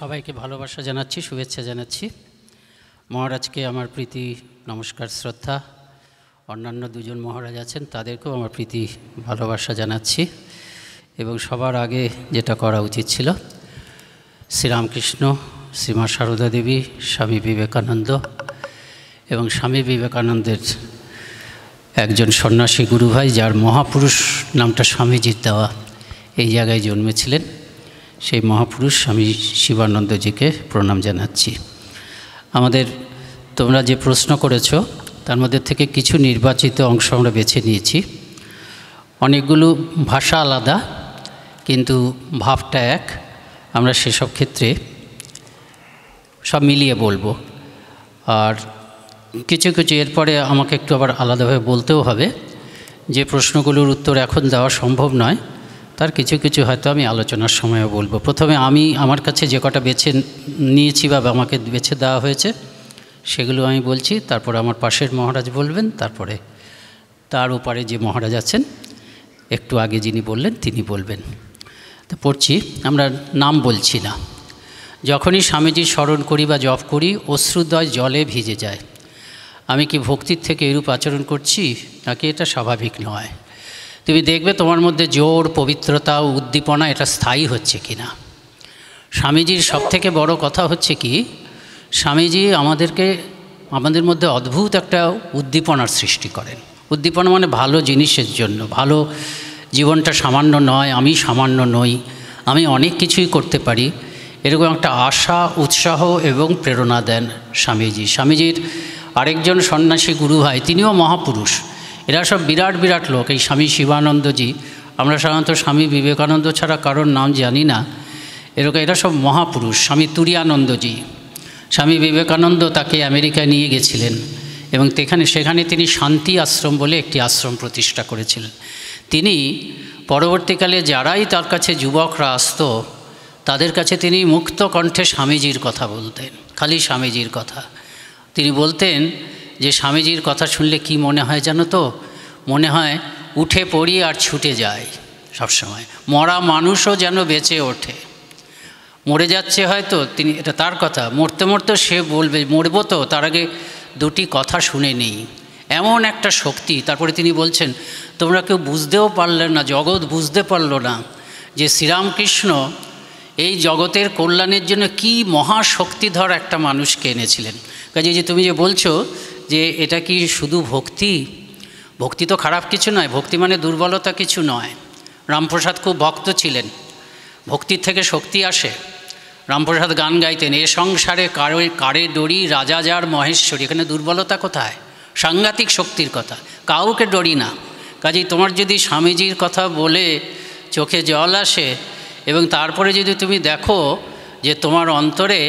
সবাইকে ভালোবাসা জানাচ্ছি, শুভেচ্ছা জানাচ্ছি। মহারাজকে আমার প্রীতি নমস্কার, শ্রদ্ধা। অন্যান্য দুজন মহারাজ আছেন, তাদেরকেও আমার প্রীতি ভালোবাসা জানাচ্ছি। এবং সবার আগে যেটা করা উচিত ছিল, শ্রীরামকৃষ্ণ, শ্রীমা সারদা দেবী, স্বামী বিবেকানন্দ এবং স্বামী বিবেকানন্দের একজন সন্ন্যাসী গুরুভাই, যার মহাপুরুষ নামটা স্বামীজির দেওয়া, এই জায়গায় জন্মেছিলেন, সেই মহাপুরুষ স্বামী শিবানন্দজিকে প্রণাম জানাচ্ছি। আমাদের তোমরা যে প্রশ্ন করেছো তার মধ্যে থেকে কিছু নির্বাচিত অংশ আমরা বেছে নিয়েছি। অনেকগুলো ভাষা আলাদা, কিন্তু ভাবটা এক। আমরা সেসব ক্ষেত্রে সব মিলিয়ে বলবো। আর কিছু কিছু এরপরে আমাকে একটু আবার আলাদাভাবে বলতেও হবে, যে প্রশ্নগুলোর উত্তর এখন দেওয়া সম্ভব নয়, তার কিছু কিছু হয়তো আমি আলোচনার সময়ও বলবো। প্রথমে আমি আমার কাছে যে কটা বেছে নিয়েছি বা আমাকে বেছে দেওয়া হয়েছে সেগুলো আমি বলছি, তারপর আমার পাশের মহারাজ বলবেন, তারপরে তার উপরে যে মহারাজ আছেন একটু আগে যিনি বললেন তিনি বলবেন। তো পড়ছি, আমরা নাম বলছি না। যখনই স্বামীজির স্মরণ করি বা জপ করি, অশ্রুদ্বয় জলে ভিজে যায়। আমি কি ভক্তির থেকে এরূপ আচরণ করছি, নাকি এটা স্বাভাবিক নয়? তুমি দেখবে তোমার মধ্যে জোর, পবিত্রতা ও উদ্দীপনা এটা স্থায়ী হচ্ছে কি না। স্বামীজির সবথেকে বড় কথা হচ্ছে কি, স্বামীজি আমাদের মধ্যে অদ্ভুত একটা উদ্দীপনার সৃষ্টি করেন। উদ্দীপনা মানে ভালো জিনিসের জন্য, ভালো জীবনটা সামান্য নয়, আমি সামান্য নই, আমি অনেক কিছুই করতে পারি, এরকম একটা আশা, উৎসাহ এবং প্রেরণা দেন স্বামীজি। স্বামীজির আরেকজন সন্ন্যাসী গুরু ভাই, তিনিও মহাপুরুষ। এরা সব বিরাট বিরাট লোক। এই স্বামী শিবানন্দজি, আমরা সাধারণত স্বামী বিবেকানন্দ ছাড়া কারোর নাম জানি না, এরা সব মহাপুরুষ। স্বামী তুরীয়ানন্দজি, স্বামী বিবেকানন্দ তাকে আমেরিকায় নিয়ে গেছিলেন এবং সেখানে তিনি শান্তি আশ্রম বলে একটি আশ্রম প্রতিষ্ঠা করেছিলেন। তিনি পরবর্তীকালে যারাই তার কাছে যুবকরা আসতো, তাদের কাছে তিনি মুক্ত কণ্ঠে স্বামীজির কথা বলতেন, খালি স্বামীজির কথা। তিনি বলতেন যে স্বামীজির কথা শুনলে কি মনে হয় জানো তো? মনে হয় উঠে পড়ি আর ছুটে যায় সবসময়। মরা মানুষও যেন বেঁচে ওঠে। মরে যাচ্ছে হয়তো তিনি, এটা তার কথা, মরতে মরতে সে বলবে মরবো তো, তার আগে দুটি কথা শুনে নেই, এমন একটা শক্তি। তারপরে তিনি বলছেন, তোমরা কেউ বুঝতেও পারলে না, জগৎ বুঝতে পারলো না যে শ্রীরামকৃষ্ণ এই জগতের কল্যাণের জন্য কি মহাশক্তিধর একটা মানুষকে এনেছিলেন। কাজে যে তুমি যে বলছো যে এটা কি শুধু ভক্তি, ভক্তি তো খারাপ কিছু নয়, ভক্তি মানে দুর্বলতা কিছু নয়। রামপ্রসাদ খুব ভক্ত ছিলেন, ভক্তির থেকে শক্তি আসে। রামপ্রসাদ গান গাইতেন, এ সংসারে কারে ডরি রাজা যার মহেশ্বরী। এখানে দুর্বলতা কোথায়? সাংঘাতিক শক্তির কথা, কাউকে ডরি না। কাজেই তোমার যদি স্বামীজির কথা বলে চোখে জল আসে এবং তারপরে যদি তুমি দেখো যে তোমার অন্তরে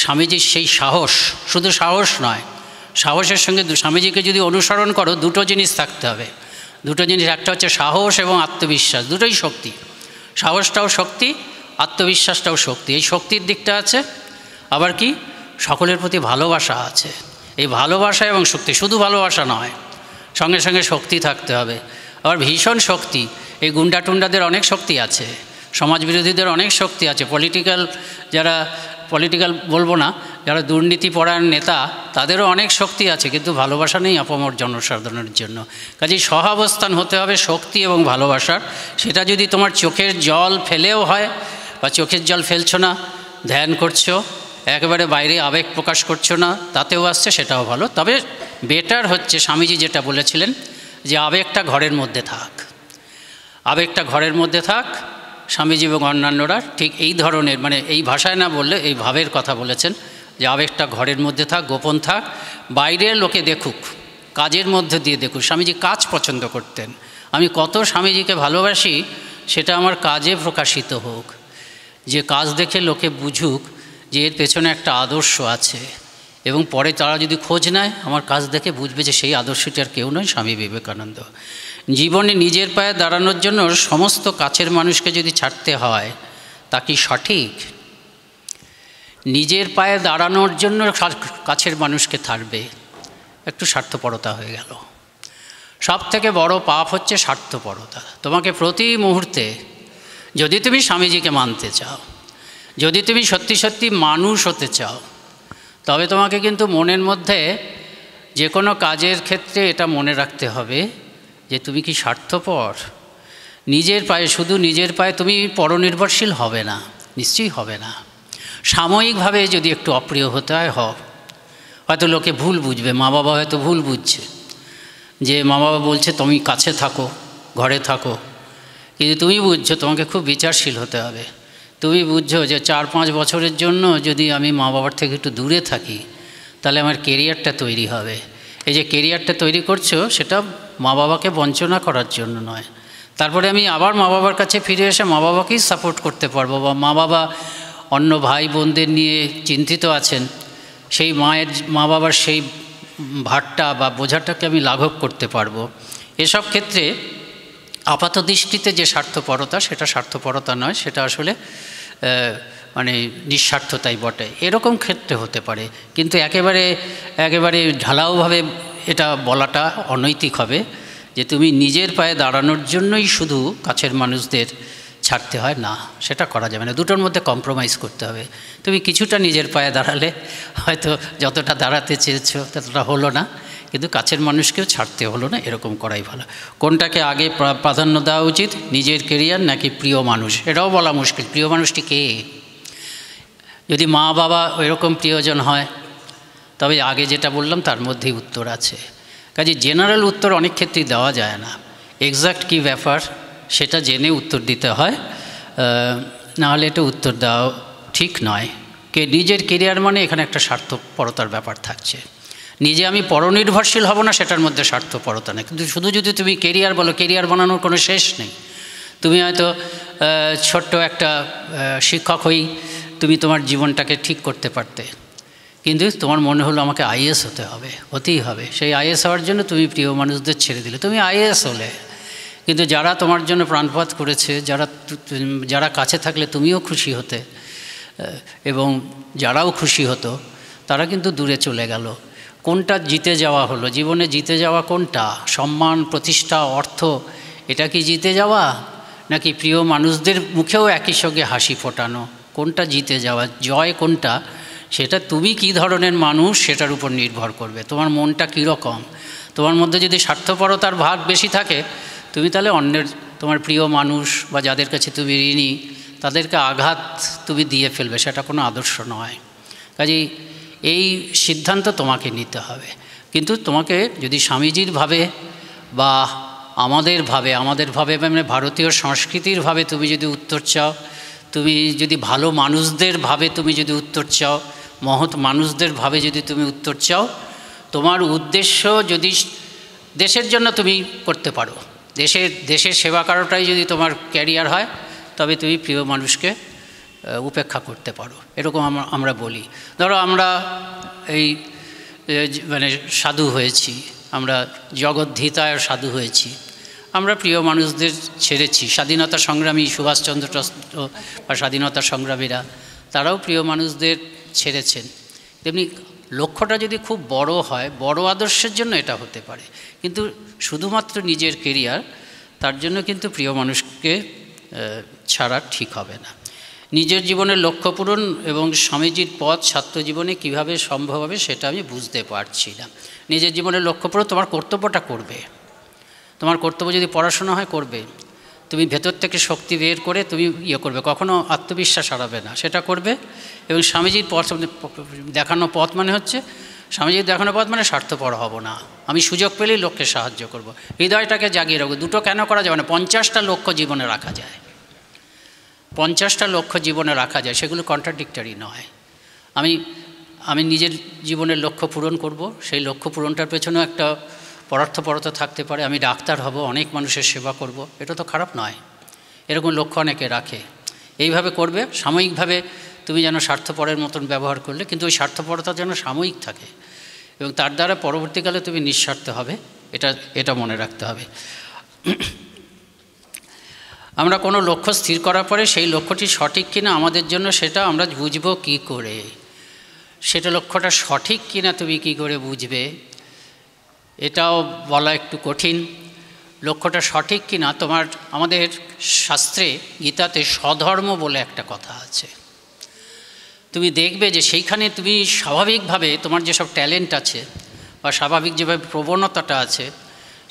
স্বামীজির সেই সাহস, শুধু সাহস নয়, সাহসের সঙ্গে স্বামীজিকে যদি অনুসরণ করো, দুটো জিনিস থাকতে হবে। দুটো জিনিস, একটা হচ্ছে সাহস এবং আত্মবিশ্বাস, দুটোই শক্তি। সাহসটাও শক্তি, আত্মবিশ্বাসটাও শক্তি। এই শক্তির দিকটা আছে, আবার কি সকলের প্রতি ভালোবাসা আছে। এই ভালোবাসা এবং শক্তি, শুধু ভালোবাসা নয়, সঙ্গে সঙ্গে শক্তি থাকতে হবে। আবার ভীষণ শক্তি, এই গুন্ডা টুন্ডাদের অনেক শক্তি আছে, সমাজ বিরোধীদের অনেক শক্তি আছে, পলিটিক্যাল বলবো না, যারা দুর্নীতিপরায়ণ নেতা, তাদেরও অনেক শক্তি আছে, কিন্তু ভালোবাসা নেই আপামর জনসাধারণের জন্য। কাজেই সহাবস্থান হতে হবে শক্তি এবং ভালোবাসার। সেটা যদি তোমার চোখের জল ফেলেও হয়, বা চোখের জল ফেলছো না, ধ্যান করছো, একেবারে বাইরে আবেগ প্রকাশ করছো না, তাতেও আসছে, সেটাও ভালো। তবে বেটার হচ্ছে স্বামীজি যেটা বলেছিলেন, যে আবেগটা ঘরের মধ্যে থাক, আবেগটা ঘরের মধ্যে থাক। স্বামীজি এবং অন্যান্যরা ঠিক এই ধরনের, মানে এই ভাষায় না বললে এই ভাবের কথা বলেছেন, যে আবেগটা ঘরের মধ্যে থাক, গোপন থাক, বাইরের লোকে দেখুক, কাজের মধ্যে দিয়ে দেখুক। স্বামীজি কাজ পছন্দ করতেন। আমি কত স্বামীজিকে ভালোবাসি, সেটা আমার কাজে প্রকাশিত হোক, যে কাজ দেখে লোকে বুঝুক যে এর পেছনে একটা আদর্শ আছে, এবং পরে তারা যদি খোঁজ নেয়, আমার কাজ দেখে বুঝবে যে সেই আদর্শটি আর কেউ নয়, স্বামী বিবেকানন্দ। জীবনে নিজের পায়ে দাঁড়ানোর জন্য সমস্ত কাছের মানুষকে যদি ছাড়তে হয়, তা কি সঠিক? নিজের পায়ে দাঁড়ানোর জন্য কাছের মানুষকে ছাড়বে, একটু স্বার্থপরতা হয়ে গেল। সব থেকে বড় পাপ হচ্ছে স্বার্থপরতা। তোমাকে প্রতি মুহূর্তে, যদি তুমি স্বামীজিকে মানতে চাও, যদি তুমি সত্যি সত্যি মানুষ হতে চাও তবে তোমাকে কিন্তু মনের মধ্যে যে কোনো কাজের ক্ষেত্রে এটা মনে রাখতে হবে যে তুমি কি স্বার্থপর। নিজের পায়ে, শুধু নিজের পায়ে তুমি পরনির্ভরশীল হবে না, নিশ্চয়ই হবে না। সাময়িকভাবে যদি একটু অপ্রিয় হতে হয়, হয়তো লোকে ভুল বুঝবে, মা বাবা হয়তো ভুল বুঝছে যে মা বাবা বলছে তুমি কাছে থাকো, ঘরে থাকো, কিন্তু তুমি বুঝছো তোমাকে খুব বিচারশীল হতে হবে। তুমি বুঝছো যে 4-5 বছরের জন্য যদি আমি মা বাবার থেকে একটু দূরে থাকি তাহলে আমার কেরিয়ারটা তৈরি হবে। এই যে কেরিয়ারটা তৈরি করছো সেটা মা বাবাকে বঞ্চনা করার জন্য নয়। তারপরে আমি আবার মা বাবার কাছে ফিরে এসে মা বাবাকেই সাপোর্ট করতে পারবো, বা মা বাবা অন্য ভাই বোনদের নিয়ে চিন্তিত আছেন, সেই মা বাবার সেই ভারটা বা বোঝাটাকে আমি লাঘব করতে পারবো। এসব ক্ষেত্রে আপাত দৃষ্টিতে যে স্বার্থপরতা, সেটা স্বার্থপরতা নয়, সেটা আসলে মানে নিঃস্বার্থতাই বটে। এরকম ক্ষেত্রে হতে পারে, কিন্তু একেবারে ঢালাওভাবে এটা বলাটা অনৈতিক হবে যে তুমি নিজের পায়ে দাঁড়ানোর জন্যই শুধু কাছের মানুষদের ছাড়তে হয়, না, সেটা করা যাবে না। দুটোর মধ্যে কম্প্রোমাইজ করতে হবে। তুমি কিছুটা নিজের পায়ে দাঁড়ালে, হয়তো যতটা দাঁড়াতে চেয়েছো ততটা হলো না, কিন্তু কাছের মানুষকেও ছাড়তে হলো না, এরকম করাই ভালো। কোনটাকে আগে প্রাধান্য দেওয়া উচিত, নিজের কেরিয়ার নাকি প্রিয় মানুষ? এটাও বলা মুশকিল। প্রিয় মানুষটি কে? যদি মা বাবা এরকম প্রিয়জন হয় তবে আগে যেটা বললাম তার মধ্যেই উত্তর আছে। কাজে জেনারেল উত্তর অনেক ক্ষেত্রেই দেওয়া যায় না, এক্স্যাক্ট কী ব্যাপার সেটা জেনে উত্তর দিতে হয়, নাহলে এটা উত্তর দেওয়া ঠিক নয়। নিজের কেরিয়ার মানে এখানে একটা স্বার্থপরতার ব্যাপার থাকছে। নিজে আমি পরনির্ভরশীল হব না, সেটার মধ্যে স্বার্থপরতা নেই। কিন্তু শুধু যদি তুমি কেরিয়ার বলো, কেরিয়ার বানানোর কোনো শেষ নেই। তুমি হয়তো ছোট্ট একটা শিক্ষক হয়েই তুমি তোমার জীবনটাকে ঠিক করতে পারতে, কিন্তু তোমার মনে হলো আমাকে আইএএস হতে হবে, হতেই হবে। সেই আইএএস হওয়ার জন্য তুমি প্রিয় মানুষদের ছেড়ে দিলে, তুমি আইএএস হলে। কিন্তু যারা তোমার জন্য প্রাণপাত করেছে, যারা কাছে থাকলে তুমিও খুশি হতে এবং যারাও খুশি হতো, তারা কিন্তু দূরে চলে গেল। কোনটা জিতে যাওয়া হলো? জীবনে জিতে যাওয়া কোনটা? সম্মান, প্রতিষ্ঠা, অর্থ, এটা কি জিতে যাওয়া? নাকি প্রিয় মানুষদের মুখেও একই সঙ্গে হাসি ফোটানো? কোনটা জিতে যাওয়া? জয় কোনটা? সেটা তুমি কী ধরনের মানুষ সেটার উপর নির্ভর করবে। তোমার মনটা কীরকম? তোমার মধ্যে যদি স্বার্থপরতার ভাগ বেশি থাকে, তুমি তাহলে অন্যের, তোমার প্রিয় মানুষ বা যাদের কাছে তুমি ঋণী, তাদেরকে আঘাত তুমি দিয়ে ফেলবে, সেটা কোনো আদর্শ নয়। কাজেই এই সিদ্ধান্ত তোমাকে নিতে হবে। কিন্তু তোমাকে যদি স্বামীজির ভাবে বা আমাদের ভাবে মানে ভারতীয় সংস্কৃতির ভাবে তুমি যদি উত্তর চাও, তুমি যদি ভালো মানুষদের ভাবে তুমি যদি উত্তর চাও, মহৎ মানুষদের ভাবে যদি তুমি উত্তর চাও, তোমার উদ্দেশ্য যদি দেশের জন্য তুমি করতে পারো, দেশের সেবা করাটাই যদি তোমার ক্যারিয়ার হয়, তবে তুমি প্রিয় মানুষকে উপেক্ষা করতে পারো। এরকম আমরা বলি। ধরো আমরা এই মানে সাধু হয়েছি, আমরা জগদ্ধিতায় সাধু হয়েছি, আমরা প্রিয় মানুষদের ছেড়েছি। স্বাধীনতা সংগ্রামী সুভাষচন্দ্র বা স্বাধীনতা সংগ্রামীরা, তারাও প্রিয় মানুষদের ছেড়েছেন। তেমনি লক্ষ্যটা যদি খুব বড় হয়, বড় আদর্শের জন্য এটা হতে পারে, কিন্তু শুধুমাত্র নিজের কেরিয়ার, তার জন্য কিন্তু প্রিয় মানুষকে ছাড়া ঠিক হবে না। নিজের জীবনের লক্ষ্য পূরণ এবং স্বামীজির পথ ছাত্র জীবনে কীভাবে সম্ভব হবে সেটা আমি বুঝতে পারছি না। নিজের জীবনের লক্ষ্য পূরণ, তোমার কর্তব্যটা করবে। তোমার কর্তব্য যদি পড়াশোনা হয়, করবে। তুমি ভেতর থেকে শক্তি বের করে তুমি করবে, কখনো আত্মবিশ্বাস হারাবে না, সেটা করবে। এবং স্বামীজির পথ দেখানো পথ মানে হচ্ছে, স্বামীজির দেখানো পথ মানে স্বার্থপর হব না, আমি সুযোগ পেলেই লোককে সাহায্য করব, হৃদয়টাকে জাগিয়ে রাখবো। দুটো কেন করা যাবে না? 50টা লক্ষ্য জীবনে রাখা যায়, 50টা লক্ষ্য জীবনে রাখা যায়, সেগুলো কন্ট্রাডিক্টরি নয়। আমি নিজের জীবনের লক্ষ্য পূরণ করব, সেই লক্ষ্য পূরণটার পেছনেও একটা পরার্থপরতা থাকতে পারে। আমি ডাক্তার হব, অনেক মানুষের সেবা করব, এটা তো খারাপ নয়। এরকম লক্ষ্য অনেকে রাখে, এইভাবে করবে। সাময়িকভাবে তুমি যেন স্বার্থপরের মতন ব্যবহার করলে, কিন্তু ওই স্বার্থপরতা যেন সাময়িক থাকে এবং তার দ্বারা পরবর্তীকালে তুমি নিঃস্বার্থ হবে, এটা মনে রাখতে হবে। আমরা কোনো লক্ষ্য স্থির করার পরে সেই লক্ষ্যটি সঠিক কিনা আমাদের জন্য, সেটা আমরা বুঝব কি করে? সেটা লক্ষ্যটা সঠিক কিনা তুমি কি করে বুঝবে? এটাও বলা একটু কঠিন। লক্ষ্যটা সঠিক কিনা আমাদের শাস্ত্রে, গীতাতে স্বধর্ম বলে একটা কথা আছে। তুমি দেখবে যে সেইখানে তুমি স্বাভাবিকভাবে তোমার যেসব ট্যালেন্ট আছে বা স্বাভাবিক যেভাবে প্রবণতাটা আছে,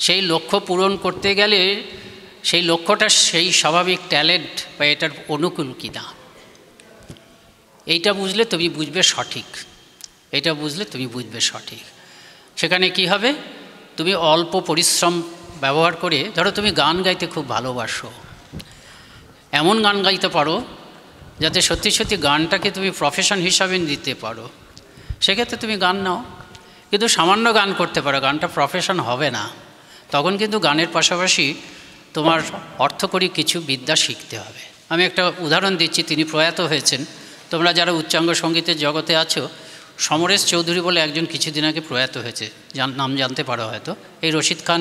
সেই লক্ষ্য পূরণ করতে গেলে সেই লক্ষ্যটা সেই স্বাভাবিক ট্যালেন্ট বা এটার অনুকূল কিনা, এইটা বুঝলে তুমি বুঝবে সঠিক, এটা বুঝলে তুমি বুঝবে সঠিক। সেখানে কি হবে, তুমি অল্প পরিশ্রম ব্যবহার করে, ধরো তুমি গান গাইতে খুব ভালোবাসো, এমন গান গাইতে পারো যাতে সত্যি সত্যি গানটাকে তুমি প্রফেশন হিসাবে নিতে পারো, সেক্ষেত্রে তুমি গান নাও। কিন্তু সামান্য গান করতে পারো, গানটা প্রফেশন হবে না, তখন কিন্তু গানের পাশাপাশি তোমার অর্থকরী কিছু বিদ্যা শিখতে হবে। আমি একটা উদাহরণ দিচ্ছি, তিনি প্রয়াত হয়েছেন। তোমরা যারা উচ্চাঙ্গ সঙ্গীতের জগতে আছো, সমরেশ চৌধুরী বলে একজন কিছুদিন আগে প্রয়াত হয়েছে, নাম জানতে পারো হয়তো। এই রশিদ খান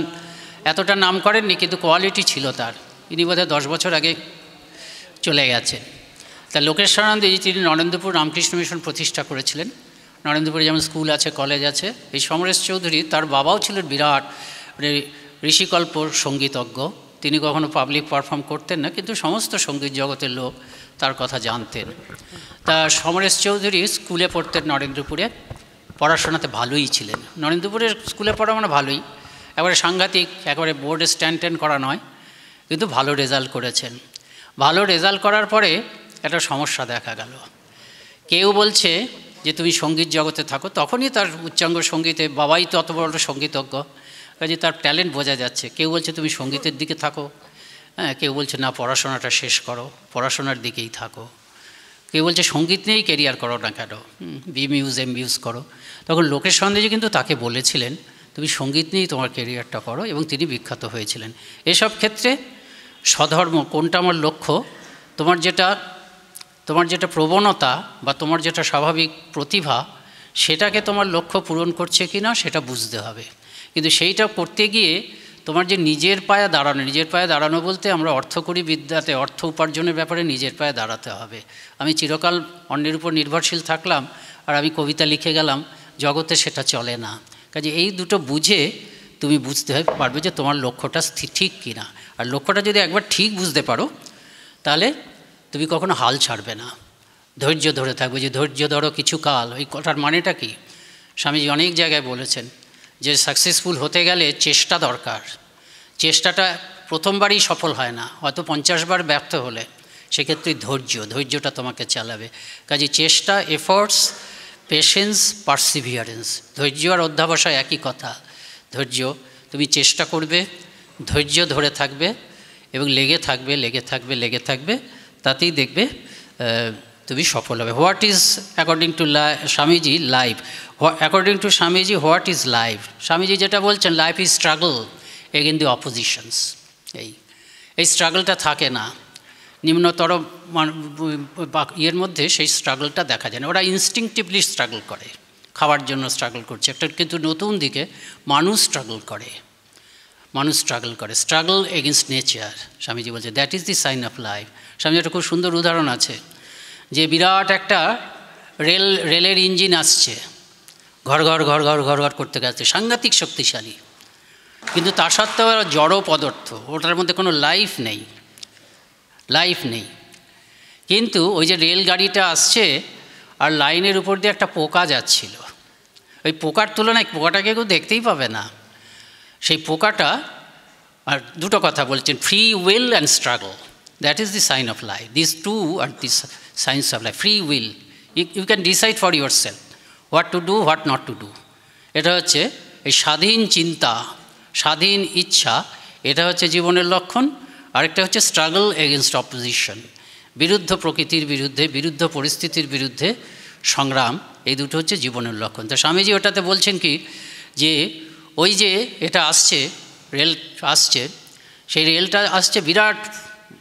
এতটা নাম করেননি, কিন্তু কোয়ালিটি ছিল তার। ইনি বোধহয় 10 বছর আগে চলে গেছেন। তা লোকেশ্বরানন্দজি, তিনি নরেন্দ্রপুর রামকৃষ্ণ মিশন প্রতিষ্ঠা করেছিলেন। নরেন্দ্রপুরে যেমন স্কুল আছে, কলেজ আছে। এই সমরেশ চৌধুরী, তার বাবাও ছিলেন বিরাট ঋষিকল্প সঙ্গীতজ্ঞ। তিনি কখনো পাবলিক পারফর্ম করতেন না, কিন্তু সমস্ত সঙ্গীত জগতের লোক তার কথা জানতেন। তা সমরেশ চৌধুরী স্কুলে পড়তেন নরেন্দ্রপুরে, পড়াশোনাতে ভালোই ছিলেন। নরেন্দ্রপুরের স্কুলে পড়া মানে ভালোই, একেবারে সাংঘাতিক, একেবারে বোর্ডে স্ট্যান্ড করা নয়, কিন্তু ভালো রেজাল্ট করেছেন। ভালো রেজাল্ট করার পরে একটা সমস্যা দেখা গেল। কেউ বলছে যে তুমি সঙ্গীত জগতে থাকো, তখনই তার উচ্চাঙ্গ সঙ্গীতে, বাবাই তো অত বড় সঙ্গীতজ্ঞ, কাজে তার ট্যালেন্ট বোঝা যাচ্ছে। কেউ বলছে তুমি সঙ্গীতের দিকে থাকো, হ্যাঁ, কেউ বলছে না পড়াশোনাটা শেষ করো, পড়াশোনার দিকেই থাকো, কেউ বলছে সঙ্গীত নিয়েই কেরিয়ার করো না কেন, MUs করো। তখন লোকেশ্বরানন্দজি কিন্তু তাকে বলেছিলেন তুমি সঙ্গীত নিয়েই তোমার কেরিয়ারটা করো, এবং তিনি বিখ্যাত হয়েছিলেন। এসব ক্ষেত্রে স্বধর্ম কোনটা আমার লক্ষ্য, তোমার যেটা প্রবণতা বা তোমার যেটা স্বাভাবিক প্রতিভা, সেটাকে তোমার লক্ষ্য পূরণ করছে কি না সেটা বুঝতে হবে। কিন্তু সেইটা করতে গিয়ে তোমার যে নিজের পায়ে দাঁড়ানো বলতে আমরা অর্থকরী বিদ্যাতে, অর্থ উপার্জনের ব্যাপারে নিজের পায়ে দাঁড়াতে হবে। আমি চিরকাল অন্যের উপর নির্ভরশীল থাকলাম আর আমি কবিতা লিখে গেলাম, জগতে সেটা চলে না। কাজে এই দুটো বুঝে তুমি বুঝতে পারবে যে তোমার লক্ষ্যটা ঠিক কি না। আর লক্ষ্যটা যদি একবার ঠিক বুঝতে পারো, তাহলে তুমি কখনো হাল ছাড়বে না, ধৈর্য ধরে থাকবে। যে ধৈর্য ধরো কিছু কাল, এই কথার মানেটা কি? স্বামীজি অনেক জায়গায় বলেছেন যে সাকসেসফুল হতে গেলে চেষ্টা দরকার। চেষ্টাটা প্রথমবারই সফল হয় না, হয়তো 50 বার ব্যর্থ হলে, সেক্ষেত্রে ধৈর্যটা তোমাকে চালাবে। কাজে চেষ্টা, এফোর্টস, পেশেন্স, পারসিভিয়ারেন্স, ধৈর্য আর অধ্যাবসায় একই কথা। ধৈর্য, তুমি চেষ্টা করবে, ধৈর্য ধরে থাকবে এবং লেগে থাকবে, তাতেই দেখবে তুমি সফল হবে। What is according to Swamiji life? According to Swamiji, what is life? Swamiji যেটা বলছেন, লাইফ ইজ স্ট্রাগল এগেইন দি অপোজিশনস। এই স্ট্রাগলটা থাকে না নিম্নতর ইয়ের মধ্যে, সেই স্ট্রাগলটা দেখা যায় না। ওরা ইনস্টিংক্টিভলি স্ট্রাগল করে, খাওয়ার জন্য স্ট্রাগল করছে একটা, কিন্তু নতুন দিকে মানুষ স্ট্রাগল করে, স্ট্রাগল এগেনস্ট নেচার। স্বামীজি বলছে that is the sign of life. Swamiji একটা খুব সুন্দর উদাহরণ আছে, যে বিরাট একটা রেলের ইঞ্জিন আসছে, ঘর ঘর করতে গেছে, সাংঘাতিক শক্তিশালী, কিন্তু তা সত্ত্বেও জড় পদার্থ, ওটার মধ্যে কোনো লাইফ নেই। কিন্তু ওই যে রেলগাড়িটা আসছে আর লাইনের উপর দিয়ে একটা পোকা যাচ্ছিল, ওই পোকার তুলনায় পোকাটাকে কেউ দেখতেই পাবে না। সেই পোকাটা, আর দুটো কথা বলছেন, free will and struggle, that is the sign of life. This two are this signs of life. Free will, you can decide for yourself what to do, what not to do. এটা হচ্ছে এই স্বাধীন চিন্তা, স্বাধীন ইচ্ছা, এটা হচ্ছে জীবনের লক্ষণ। আরেকটা হচ্ছে স্ট্রাগল এগেনস্ট অপোজিশন, বিরুদ্ধ প্রকৃতির বিরুদ্ধে, বিরুদ্ধ পরিস্থিতির বিরুদ্ধে সংগ্রাম। এই দুটো হচ্ছে জীবনের লক্ষণ। তো স্বামীজি ওটাতে বলছেন কি, যে ওই যে এটা আসছে, রেল আসছে, সেই রেলটা আসছে বিরাট,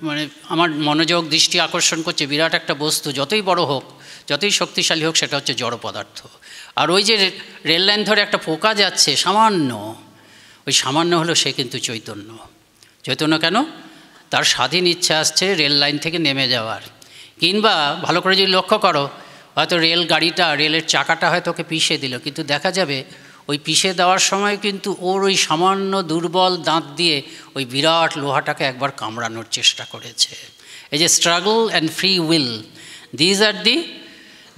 মানে আমার মনোযোগ দৃষ্টি আকর্ষণ করছে বিরাট একটা বস্তু, যতই বড় হোক, যতই শক্তিশালী হোক, সেটা হচ্ছে জড় পদার্থ। আর ওই যে রেল লাইন ধরে একটা পোকা যাচ্ছে সামান্য, ওই সামান্য হলো সে কিন্তু চৈতন্য। কেন? তার স্বাধীন ইচ্ছা আসছে রেল লাইন থেকে নেমে যাওয়ার। কিংবা ভালো করে যদি লক্ষ্য করো, হয়তো রেলের চাকাটা হয়তো ওকে পিষে দিল, কিন্তু দেখা যাবে ওই পিষে দেওয়ার সময় কিন্তু ওর ওই সামান্য দুর্বল দাঁত দিয়ে ওই বিরাট লোহাটাকে একবার কামড়ানোর চেষ্টা করেছে। এই যে struggle and free will,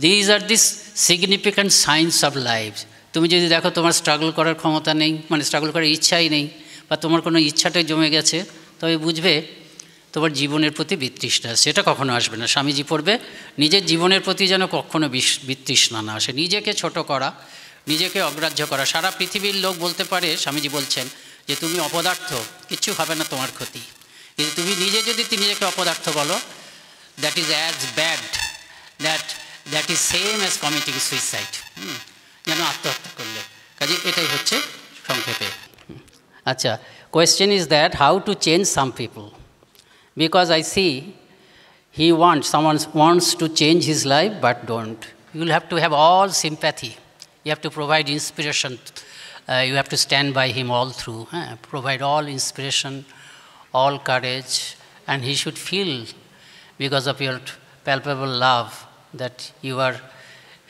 these are this significant science of life. তুমি যদি দেখো তোমার স্ট্রাগল করার ক্ষমতা নেই, মানে স্ট্রাগল করার ইচ্ছাই নেই, বা তোমার কোনো ইচ্ছাটাই জমে গেছে, তবে বুঝবে তোমার জীবনের প্রতি বিতৃষ্ণা, সেটা কখনো আসবে না। স্বামীজি পড়বে নিজের জীবনের প্রতি যেন কখনো বিতৃষ্ণা না আসে, নিজেকে ছোট করা, নিজেকে অগ্রাহ্য করা। সারা পৃথিবীর লোক বলতে পারে, স্বামীজি বলছেন যে তুমি অপদার্থ, কিচ্ছু হবে না তোমার ক্ষতি, কিন্তু তুমি নিজে যদি নিজেকে অপদার্থ বলো, that is as bad, that is same as committing suicide, যেন আত্মহত্যা করলে। কাজে এটাই হচ্ছে সংক্ষেপে। আচ্ছা, question is that how to change some people, because I see someone wants to change his life but don't. You will have to have all sympathy. You have to provide inspiration. You have to stand by him all through. Provide all inspiration, all courage, and he should feel, because of your palpable love, that you are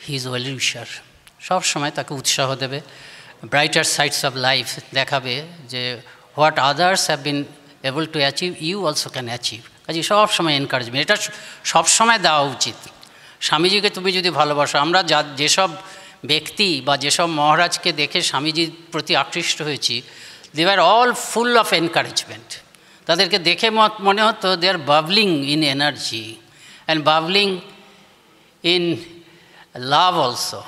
his well-wisher. সব সময় তাকে উৎসাহ দেবে, brighter sides of life দেখাবে, যে what others have been able to achieve, you also can achieve. কাজে সব সময় এনকারেজমেন্ট, এটা সব সময় দেওয়া উচিত। স্বামীজিকে তুমি যদি ভালোবাসো, আমরা যেসব ব্যক্তি বা যেসব মহারাজকে দেখে স্বামীজির প্রতি আকৃষ্ট হয়েছি, they are all full of encouragement. তাদেরকে দেখে মনে হতো they are bubbling in energy and bubbling in love also.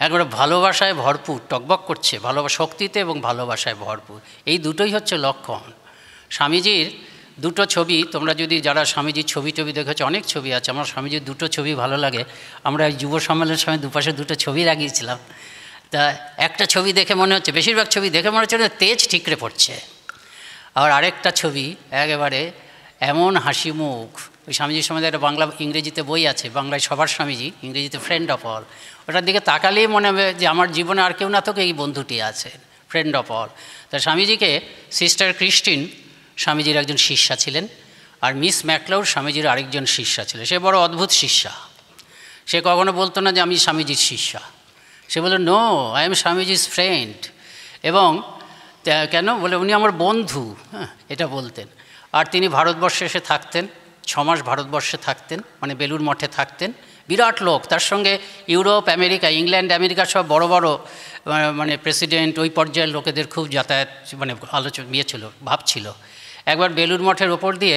একবারে ভালোবাসায় ভরপুর, টকবক করছে, শক্তিতে এবং ভালোবাসায় ভরপুর। এই দুটোই হচ্ছে লক্ষণ। স্বামীজির দুটো ছবি, তোমরা যদি যারা স্বামীজির ছবি দেখেছো, অনেক ছবি আছে, আমার স্বামীজির দুটো ছবি ভালো লাগে। আমরা যুব সম্মেলনের সময় দুপাশে দুটো ছবি লাগিয়েছিলাম। তা একটা ছবি দেখে মনে হচ্ছে, বেশিরভাগ ছবি দেখে মনে হচ্ছে তেজ ঠিকরে পড়ছে, আর আরেকটা ছবি একেবারে এমন হাসি মুখ। ওই স্বামীজির সম্বন্ধে একটা বাংলা ইংরেজিতে বই আছে, বাংলায় সবার স্বামীজি, ইংরেজিতে ফ্রেন্ড অফ অল। ওটার দিকে তাকালেই মনে হবে যে আমার জীবনে আর কেউ না থাকে, এই বন্ধুটি আছে, ফ্রেন্ড অফ অল। তা স্বামীজিকে সিস্টার ক্রিস্টিন স্বামীজির একজন শিষ্যা ছিলেন, আর মিস ম্যাকলাউড স্বামীজির আরেকজন শিষ্যা ছিলেন। সে বড় অদ্ভুত শিষ্যা, সে কখনো বলতো না যে আমি স্বামীজির শিষ্যা, সে বলল নো, আই এম স্বামীজির ফ্রেন্ড। এবং কেন বলে, উনি আমার বন্ধু, এটা বলতেন। আর তিনি ভারতবর্ষে এসে থাকতেন, 6 মাস ভারতবর্ষে থাকতেন, মানে বেলুড় মঠে থাকতেন। বিরাট লোক, তার সঙ্গে ইউরোপ, আমেরিকা, ইংল্যান্ড, আমেরিকা সব বড় বড় মানে প্রেসিডেন্ট, ওই পর্যায়ের লোকেদের খুব যাতায়াত, মানে ছিল, ভাবছিল। একবার বেলুড় মঠের ওপর দিয়ে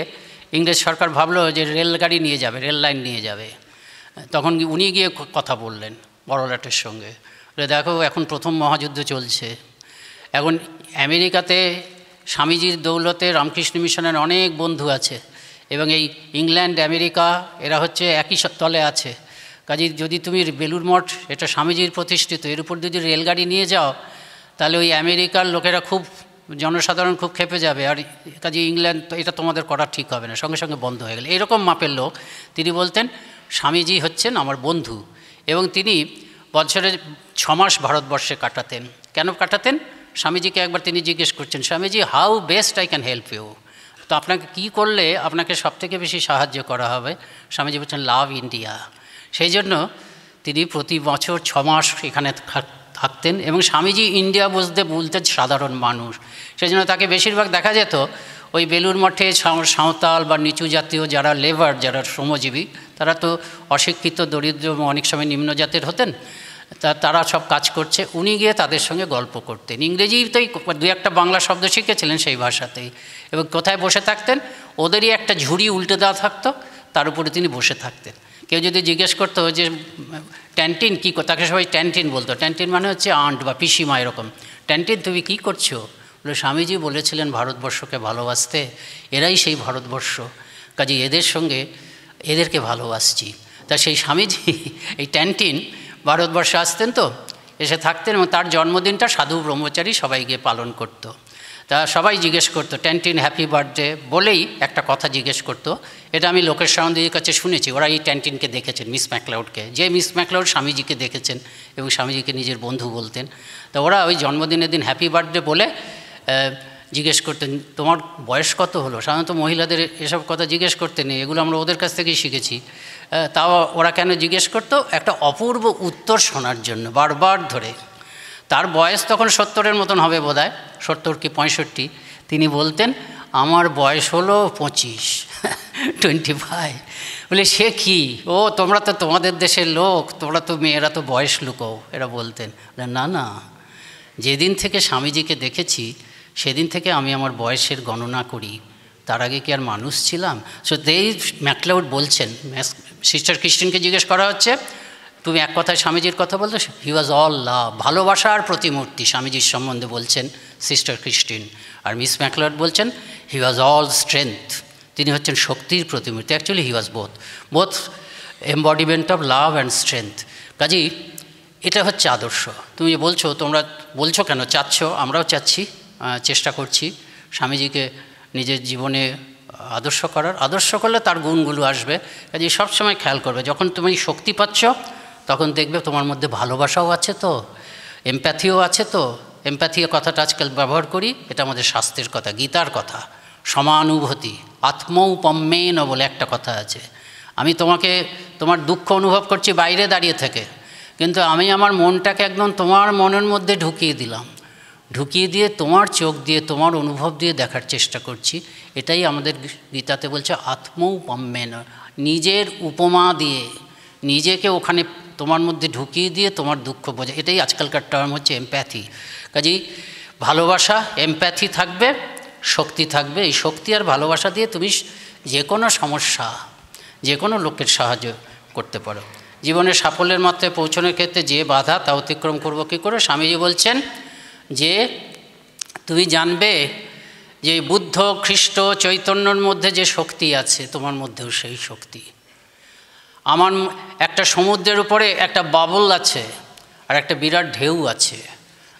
ইংরেজ সরকার ভাবলো যে রেলগাড়ি নিয়ে যাবে, রেল লাইন নিয়ে যাবে। তখন উনি গিয়ে কথা বললেন বড়লাটের সঙ্গে, দেখো এখন প্রথম মহাযুদ্ধ চলছে, এখন আমেরিকাতে স্বামীজির দৌলতে রামকৃষ্ণ মিশনের অনেক বন্ধু আছে, এবং এই ইংল্যান্ড, আমেরিকা এরা হচ্ছে একই তলে আছে। কাজে যদি তুমি বেলুড় মঠ, এটা স্বামীজির প্রতিষ্ঠিত, এর উপর যদি রেলগাড়ি নিয়ে যাও, তাহলে ওই আমেরিকার লোকেরা খুব, জনসাধারণ খুব ক্ষেপে যাবে, আর কাজে ইংল্যান্ড, এটা তোমাদের করা ঠিক হবে না, সঙ্গে সঙ্গে বন্ধ হয়ে গেল। এরকম মাপের লোক। তিনি বলতেন স্বামীজি হচ্ছেন আমার বন্ধু, এবং তিনি বছরে 6 মাস ভারতবর্ষে কাটাতেন। কেন কাটাতেন? স্বামীজিকে একবার তিনি জিজ্ঞেস করছেন, Swamiji how best I can help you, তো আপনাকে কী করলে আপনাকে সবথেকে বেশি সাহায্য করা হবে? স্বামীজি বলছেন লাভ ইন্ডিয়া। সেই জন্য তিনি প্রতি বছর 6 মাস এখানে থাকতেন, এবং স্বামীজি ইন্ডিয়া বলতেন সাধারণ মানুষ। সেই জন্য তাকে বেশিরভাগ দেখা যেত ওই বেলুড় মঠে সাঁওতাল বা নিচু জাতীয় যারা লেবার, যারা শ্রমজীবী, তারা তো অশিক্ষিত, দরিদ্র, অনেক সময় নিম্ন জাতের হতেন, তারা সব কাজ করছে, উনি গিয়ে তাদের সঙ্গে গল্প করতেন। ইংরেজিতেই 2-1 বাংলা শব্দ শিখেছিলেন সেই ভাষাতেই। এবং কোথায় বসে থাকতেন? ওদেরই একটা ঝুড়ি উল্টে দেওয়া থাকতো, তার উপরে তিনি বসে থাকতেন। কেউ যদি জিজ্ঞেস করতো যে ট্যান্টিন কী, তাকে সবাই ট্যান্টিন বলতো। ট্যান্টিন মানে হচ্ছে আন্ট বা পিসিমা, এরকম। ট্যান্টিন তুমি কী করছো? বলে স্বামীজি বলেছিলেন ভারতবর্ষকে ভালোবাসতে, এরাই সেই ভারতবর্ষ, কাজে এদের সঙ্গে এদেরকে ভালোবাসছি। তা সেই স্বামীজি এই ট্যান্টিন ভারতবর্ষে আসতেন, তো এসে থাকতেন, এবং তার জন্মদিনটা সাধু ব্রহ্মচারী সবাই গিয়ে পালন করত। তা সবাই জিজ্ঞেস করতো ট্যান্টিন হ্যাপি বার্থডে বলেই একটা কথা জিজ্ঞেস করতো। এটা আমি লোকের সাউন্ডের কাছে শুনেছি, ওরা এই ট্যান্টিনকে দেখেছেন, মিস ম্যাকলাউডকে, যে মিস ম্যাকলাউড স্বামীজিকে দেখেছেন এবং স্বামীজিকে নিজের বন্ধু বলতেন। তা ওরা ওই জন্মদিনের দিন হ্যাপি বার্থডে বলে জিজ্ঞেস করতেন তোমার বয়স কত হলো। সাধারণত মহিলাদের এসব কথা জিজ্ঞেস করতে নেই, এগুলো আমরা ওদের কাছ থেকেই শিখেছি। তাও ওরা কেন জিজ্ঞেস করতো? একটা অপূর্ব উত্তর শোনার জন্য, বারবার ধরে। তার বয়স তখন 70-এর মতন হবে বোধহয়, 70 কি 65। তিনি বলতেন আমার বয়স হলো 25। বলে সে কি, ও তোমরা তো তোমাদের দেশের লোক, তোমরা তো মেয়েরা তো বয়স লুকো, এরা বলতেন। না না, যেদিন থেকে স্বামীজিকে দেখেছি সেদিন থেকে আমি আমার বয়সের গণনা করি, তার আগে কি আর মানুষ ছিলাম? সো দেই ম্যাকলাউড বলছেন, সিস্টার ক্রিস্টিনকে জিজ্ঞেস করা হচ্ছে তুমি এক কথায় স্বামীজির কথা বলতো, হি ওয়াজ অল লাভ, ভালোবাসার প্রতিমূর্তি স্বামীজির সম্বন্ধে বলছেন সিস্টার ক্রিস্টিন। আর মিস ম্যাকলাউড বলছেন হি ওয়াজ অল স্ট্রেংথ, তিনি হচ্ছেন শক্তির প্রতিমূর্তি। Actually he was both embodiment of love and strength. কাজেই এটা হচ্ছে আদর্শ। তুমি বলছো, তোমরা বলছো কেন, চাচ্ছ, আমরাও চাচ্ছি, চেষ্টা করছি স্বামীজিকে নিজের জীবনে আদর্শ করার। আদর্শ করলে তার গুণগুলো আসবে। কাজেই সবসময় খেয়াল করবে, যখন তুমি শক্তি পাচ্ছ তখন দেখবে তোমার মধ্যে ভালোবাসাও আছে, তো এমপ্যাথিও আছে। তো এমপ্যাথি কথাটা আজকাল ব্যবহার করি, এটা আমাদের শাস্ত্রের কথা, গীতার কথা। সমানুভূতি, আত্মৌপম্যেন বলে একটা কথা আছে। আমি তোমার দুঃখ অনুভব করছি বাইরে দাঁড়িয়ে থেকে, কিন্তু আমি আমার মনটাকে একদম তোমার মনের মধ্যে ঢুকিয়ে দিলাম, ঢুকিয়ে দিয়ে তোমার চোখ দিয়ে, তোমার অনুভব দিয়ে দেখার চেষ্টা করছি। এটাই আমাদের গীতাতে বলছে আত্মৌপম্যেন, নিজের উপমা দিয়ে, নিজেকে ওখানে তোমার মধ্যে ঢুকিয়ে দিয়ে তোমার দুঃখ বোঝা। এটাই আজকালকার টার্ম হচ্ছে এমপ্যাথি। কাজেই ভালোবাসা, এমপ্যাথি থাকবে, শক্তি থাকবে। এই শক্তি আর ভালোবাসা দিয়ে তুমি যে কোনো সমস্যা, যে কোনো লোকের সাহায্য করতে পারো। জীবনের সাফল্যের মাত্রায় পৌঁছানোর ক্ষেত্রে যে বাধা, তা অতিক্রম করবো কী করে? স্বামীজি বলছেন যে তুমি জানবে যে বুদ্ধ, খ্রিস্ট, চৈতন্যর মধ্যে যে শক্তি আছে তোমার মধ্যেও সেই শক্তি। আমার একটা সমুদ্রের উপরে একটা বাবল আছে আর একটা বিরাট ঢেউ আছে,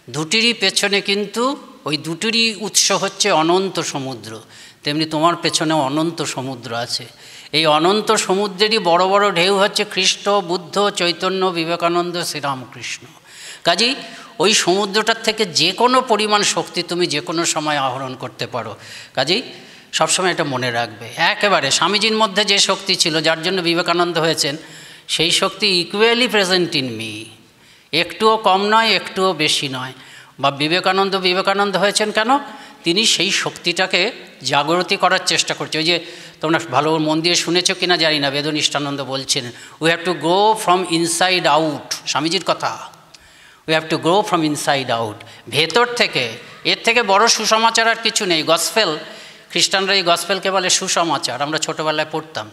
দুটিরই পেছনে কিন্তু ওই দুটিরই উৎস হচ্ছে অনন্ত সমুদ্র। তেমনি তোমার পেছনেও অনন্ত সমুদ্র আছে। এই অনন্ত সমুদ্রেরই বড় বড় ঢেউ হচ্ছে খ্রিস্ট, বুদ্ধ, চৈতন্য, বিবেকানন্দ, শ্রীরামকৃষ্ণ। কাজেই ওই সমুদ্রটার থেকে যে কোনো পরিমাণ শক্তি তুমি যে কোনো সময় আহরণ করতে পারো। কাজেই সবসময় এটা মনে রাখবে। একেবারে স্বামীজির মধ্যে যে শক্তি ছিল, যার জন্য বিবেকানন্দ হয়েছেন, সেই শক্তি ইকুয়ালি প্রেজেন্ট ইন মি, একটুও কম নয়, একটুও বেশি নয়। বা বিবেকানন্দ হয়েছেন কেন? তিনি সেই শক্তিটাকে জাগরতি করার চেষ্টা করছে। ওই যে তোমরা ভালো মন দিয়ে শুনেছো কিনা জানি না, বেদনিষ্ঠানন্দ বলছেন we have to grow from inside out, স্বামীজির কথা। We have to grow from inside out, ভেতর থেকে। এর থেকে বড় সুসমাচার আর কিছু নেই। গসপেল, খ্রিস্টানরা এই গসপেলকে বলে সুসমাচার। আমরা ছোটোবেলায় পড়তাম,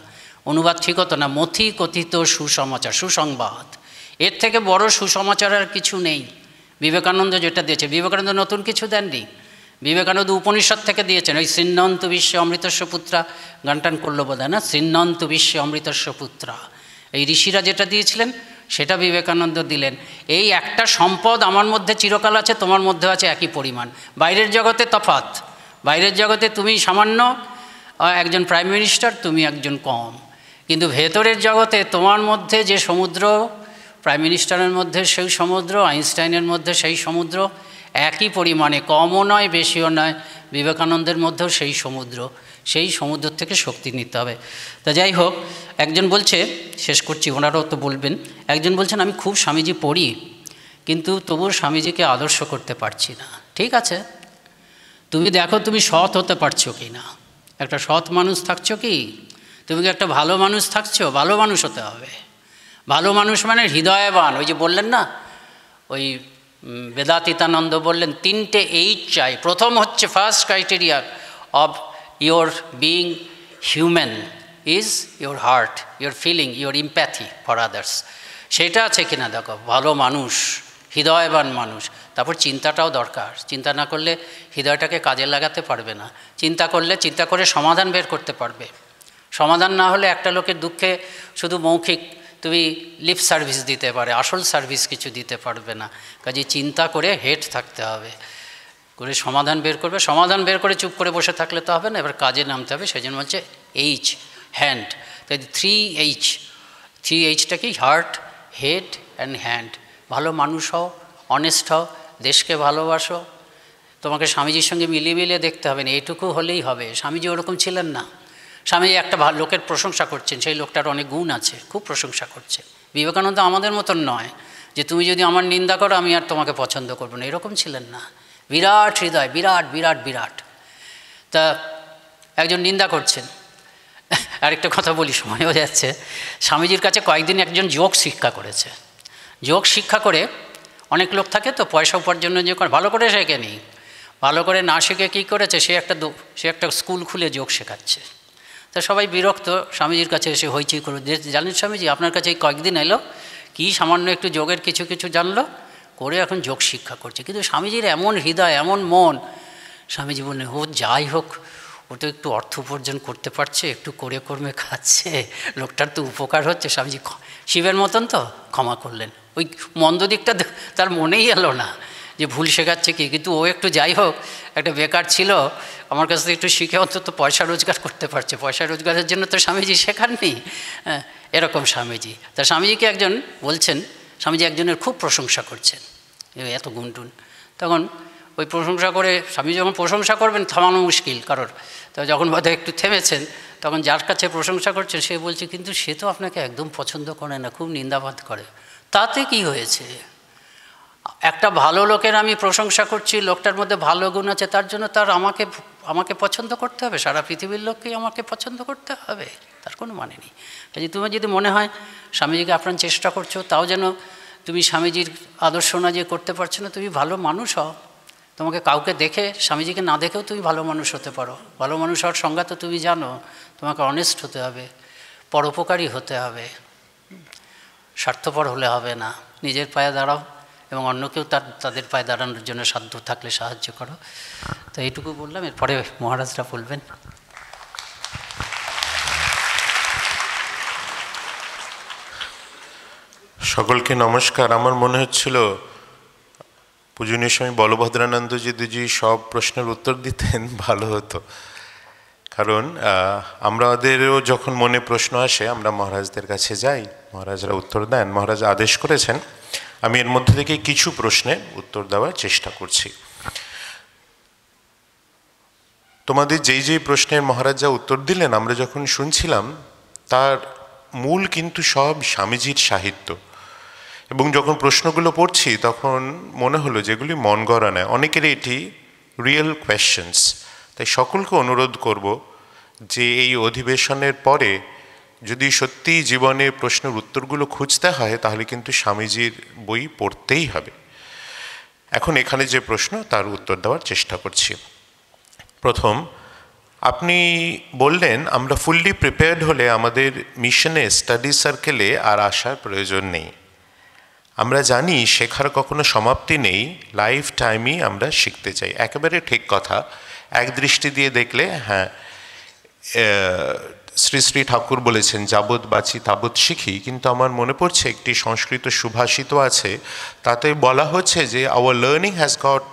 অনুবাদ ঠিক হতো না, মথি কথিত সুসমাচার, সুসংবাদ। এর থেকে বড় সুসমাচার আর কিছু নেই। বিবেকানন্দ যেটা দিয়েছে, বিবেকানন্দ নতুন কিছু দেননি। বিবেকানন্দ উপনিষদ থেকে দিয়েছেন। ওই শ্রীনন্ত বিশ্বে অমৃতস্য পুত্রা গানটান করলো বোধ হয় না, শ্রীনন্ত বিশ্বে অমৃতস্য পুত্রা, এই ঋষিরা যেটা দিয়েছিলেন সেটা বিবেকানন্দ দিলেন। এই একটা সম্পদ আমার মধ্যে চিরকাল আছে, তোমার মধ্যে আছে একই পরিমাণ। বাইরের জগতে তফাৎ, বাইরের জগতে তুমি সামান্য একজন প্রাইম মিনিস্টার, তুমি একজন কম, কিন্তু ভেতরের জগতে তোমার মধ্যে যে সমুদ্র, প্রাইম মিনিস্টারের মধ্যে সেই সমুদ্র, আইনস্টাইনের মধ্যে সেই সমুদ্র, একই পরিমাণে, কমও নয় বেশিও নয়। বিবেকানন্দের মধ্যেও সেই সমুদ্র, সেই সমুদ্র থেকে শক্তি নিতে হবে। তা যাই হোক, একজন বলছে, শেষ করছি, ওনারাও তো বলবেন, একজন বলছেন আমি খুব স্বামীজি পড়ি কিন্তু তবুও স্বামীজিকে আদর্শ করতে পারছি না। ঠিক আছে, তুমি দেখো তুমি সৎ হতে পারছো কি না, একটা সৎ মানুষ থাকছো কি, তুমি কি একটা ভালো মানুষ থাকছো? ভালো মানুষ হতে হবে। ভালো মানুষ মানে হৃদয়বান। ওই যে বললেন না, ওই বেদাতীতানন্দ বললেন 3টে এইচ চাই। প্রথম হচ্ছে first criteria of your being human is your heart, your feeling, your empathy for others. সেটা আছে কিনা দেখো, ভালো মানুষ, হৃদয়বান মানুষ। তারপর চিন্তাটাও দরকার। চিন্তা না করলে হৃদয়টাকে কাজে লাগাতে পারবে না। চিন্তা করে সমাধান বের করতে পারবে। সমাধান না হলে একটা লোকের দুঃখে শুধু মৌখিক তুমি লিপ সার্ভিস দিতে পারে, আসল সার্ভিস কিছু দিতে পারবে না। কাজে চিন্তা করে হেড থাকতে হবে, করে সমাধান বের করবে। সমাধান বের করে চুপ করে বসে থাকলে তো হবে না, এবার কাজে নামতে হবে। সেই জন্য বলছে এইচ, হ্যান্ড। তাই 3H, 3Hটা কি? Heart, head and hand. ভালো মানুষ হও, অনেস্ট হও, দেশকে ভালোবাসো। তোমাকে স্বামীজির সঙ্গে মিলিয়ে দেখতে হবে না, এইটুকু হলেই হবে। স্বামীজি ওরকম ছিলেন না। স্বামীজি একটা লোকের প্রশংসা করছেন, সেই লোকটার অনেক গুণ আছে, খুব প্রশংসা করছে। বিবেকানন্দ আমাদের মতন নয় যে তুমি যদি আমার নিন্দা করো আমি আর তোমাকে পছন্দ করবো না, এরকম ছিলেন না। বিরাট হৃদয়, বিরাট বিরাট বিরাট। তা একজন নিন্দা করছেন, আরেকটা কথা বলি, সময়ও যাচ্ছে। স্বামীজির কাছে কয়েকদিন একজন যোগ শিক্ষা করেছে। যোগ শিক্ষা করে অনেক লোক থাকে তো পয়সা উপার্জনের যে ভালো করে শেখেনি, ভালো করে না শিখে কী করেছে, সে একটা স্কুল খুলে যোগ শেখাচ্ছে। তা সবাই বিরক্ত, স্বামীজির কাছে এসে হইচই করে দিয়ে, জানেন স্বামীজি আপনার কাছে এই কয়েকদিন এলো, কি সামান্য একটু যোগের কিছু কিছু জানলো, করে এখন যোগ শিক্ষা করছে। কিন্তু স্বামীজির এমন হৃদয়, এমন মন, স্বামীজি বললেন ও যাই হোক, ও তো একটু অর্থ উপার্জন করতে পারছে, একটু করে কর্মে খাচ্ছে, লোকটার তো উপকার হচ্ছে। স্বামীজি শিবের মতন তো ক্ষমা করলেন। ওই মন্দ দিকটা তার মনেই এলো না যে ভুল শেখাচ্ছে কি, কিন্তু ও একটু যাই হোক, একটা বেকার ছিল, আমার কাছ থেকে একটু শিখে অন্তত পয়সা রোজগার করতে পারছে। পয়সা রোজগারের জন্য তো স্বামীজি শেখাননি। হ্যাঁ, এরকম স্বামীজি। তা স্বামীজিকে একজন বলছেন, স্বামীজি একজনের খুব প্রশংসা করছেন, এত গুণটুন। তখন ওই প্রশংসা করে, স্বামী যখন প্রশংসা করবেন থামানো মুশকিল কারোর, তো যখন বোধহয় একটু থেমেছেন, তখন যার কাছে প্রশংসা করছেন সে বলছে কিন্তু সে তো আপনাকে একদম পছন্দ করে না, খুব নিন্দাবাদ করে। তাতে কি হয়েছে? একটা ভালো লোকের আমি প্রশংসা করছি, লোকটার মধ্যে ভালো গুণ আছে, তার জন্য তার আমাকে পছন্দ করতে হবে? সারা পৃথিবীর লোককেই আমাকে পছন্দ করতে হবে? তার কোনো মানে নেই। কাজে তুমি যদি মনে হয় স্বামীজিকে আপ্রাণ চেষ্টা করছো, তাও যেন তুমি স্বামীজির আদর্শ না যে করতে পারছো না, তুমি ভালো মানুষ হও। তোমাকে কাউকে দেখে, স্বামীজিকে না দেখেও তুমি ভালো মানুষ হতে পারো। ভালো মানুষ হওয়ার সংজ্ঞা তো তুমি জানো, তোমাকে অনেস্ট হতে হবে, পরোপকারী হতে হবে, স্বার্থপর হলে হবে না, নিজের পায়ে দাঁড়াও এবং অন্যকেও তাদের পায়ে দাঁড়ানোর জন্য সাধ্য থাকলে সাহায্য করো। তো এইটুকু বললাম, এরপরে মহারাজরা বলবেন। সকলকে নমস্কার। আমার মনে হচ্ছিল পূজনীয় স্বামী বলভদ্রানন্দজি সব প্রশ্নের উত্তর দিতেন, ভালো হতো। কারণ আমাদেরও যখন মনে প্রশ্ন আসে আমরা মহারাজদের কাছে যাই, মহারাজরা উত্তর দেন। মহারাজ আদেশ করেছেন, আমি এর মধ্যে থেকে কিছু প্রশ্নের উত্তর দেওয়ার চেষ্টা করছি। তোমাদের যেই প্রশ্নের মহারাজ যা উত্তর দিলেন আমরা যখন শুনছিলাম, তার মূল কিন্তু সব স্বামীজির সাহিত্য। এবং যখন প্রশ্নগুলো পড়ছি তখন মনে হলো যেগুলি মন গড়া নয়, অনেকেরই এটি রিয়েল কোয়েশ্চেন্স। তাই সকলকে অনুরোধ করব যে এই অধিবেশনের পরে যদি সত্যি জীবনে প্রশ্নের উত্তরগুলো খুঁজতে হয় তাহলে কিন্তু স্বামীজির বই পড়তেই হবে। এখন এখানে যে প্রশ্ন তার উত্তর দেওয়ার চেষ্টা করছি। প্রথম, আপনি বললেন আমরা ফুললি প্রিপেয়ার্ড হলে আমাদের মিশনে, স্টাডি সার্কেলে আর আসার প্রয়োজন নেই। আমরা জানি শেখার কখনো সমাপ্তি নেই, লাইফ টাইমই আমরা শিখতে চাই। একেবারে ঠিক কথা। এক দৃষ্টি দিয়ে দেখলে হ্যাঁ, শ্রী শ্রী ঠাকুর বলেছেন যাবৎ বাঁচি তাবৎ শিখি। কিন্তু আমার মনে পড়ছে একটি সংস্কৃত সুভাষিত আছে, তাতে বলা হচ্ছে যে our learning has got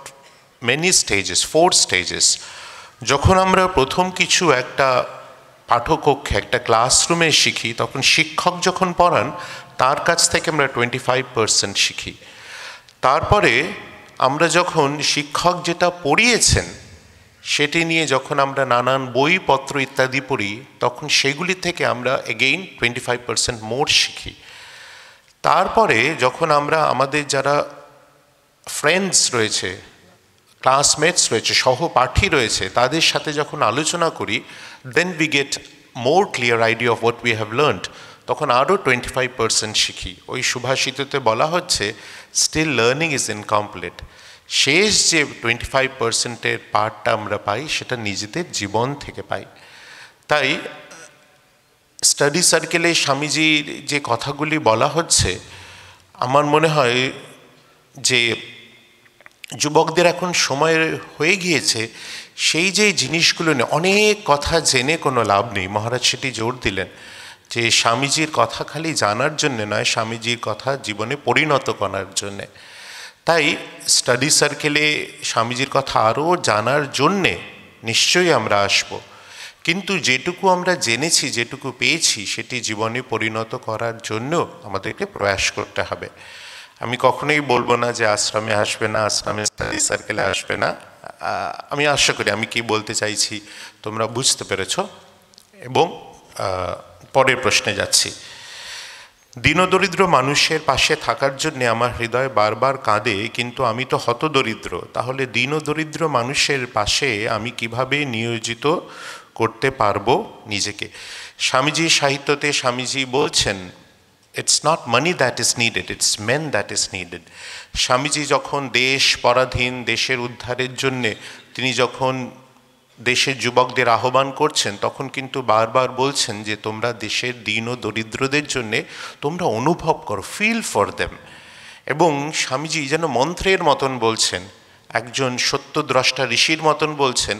many stages, 4 stages. যখন আমরা প্রথম কিছু একটা পাঠকক্ষে, একটা ক্লাসরুমে শিখি, তখন শিক্ষক যখন পড়ান তার কাছ থেকে আমরা 25% শিখি। তারপরে আমরা যখন শিক্ষক যেটা পড়িয়েছেন সেটি নিয়ে যখন আমরা নানান বইপত্র ইত্যাদি পড়ি, তখন সেগুলি থেকে আমরা এগেইন 25% মোর শিখি। তারপরে যখন আমরা আমাদের যারা ফ্রেন্ডস রয়েছে, ক্লাসমেটস রয়েছে, সহপাঠী রয়েছে, তাদের সাথে যখন আলোচনা করি, then we get more clear idea of what we have learned. তখন আরও 25% শিখি। ওই সুভাষিততে বলা হচ্ছে স্টিল লার্নিং ইজ ইনকমপ্লিট। শেষ যে 25%-এর পার্টটা আমরা পাই সেটা নিজেদের জীবন থেকে পাই। তাই স্টাডি সার্কেলে স্বামীজির যে কথাগুলি বলা হচ্ছে, আমার মনে হয় যে যুবকদের এখন সময় হয়ে গিয়েছে সেই যে জিনিসগুলো নিয়ে অনেক কথা জেনে কোনো লাভ নেই। মহারাজ সেটি জোর দিলেন যে স্বামীজির কথা খালি জানার জন্যে নয়, স্বামীজির কথা জীবনে পরিণত করার জন্যে। তাই স্টাডি সার্কেলে স্বামীজির কথা আরও জানার জন্যে নিশ্চয়ই আমরা আসব, কিন্তু যেটুকু আমরা জেনেছি, যেটুকু পেয়েছি, সেটি জীবনে পরিণত করার জন্য আমাদেরকে প্রয়াস করতে হবে। আমি কখনোই বলবো না যে আশ্রমে আসবে না, আশ্রমে স্টাডি সার্কেলে আসবে না। আমি আশা করি আমি কি বলতে চাইছি তোমরা বুঝতে পেরেছ। এবং পরের প্রশ্নে যাচ্ছি। দীনদরিদ্র মানুষের পাশে থাকার জন্য আমার হৃদয় বারবার কাঁদে, কিন্তু আমি তো হতদরিদ্র। তাহলে দীনদরিদ্র মানুষের পাশে আমি কিভাবে নিয়োজিত করতে পারবো নিজেকে। স্বামীজির সাহিত্যতে স্বামীজি বলছেন, it's not money that is needed, it's men that is needed. Swamiji যখন দেশ পরাধীন, দেশের উদ্ধারের জন্যে তিনি যখন দেশের যুবকদের আহ্বান করছেন, তখন কিন্তু বারবার বলছেন যে তোমরা দেশের দীন ও দরিদ্রদের জন্যে তোমরা অনুভব করো, ফিল ফর দেম। এবং স্বামীজি যেন মন্ত্রের মতন বলছেন, একজন সত্যদ্রষ্টা ঋষির মতন বলছেন,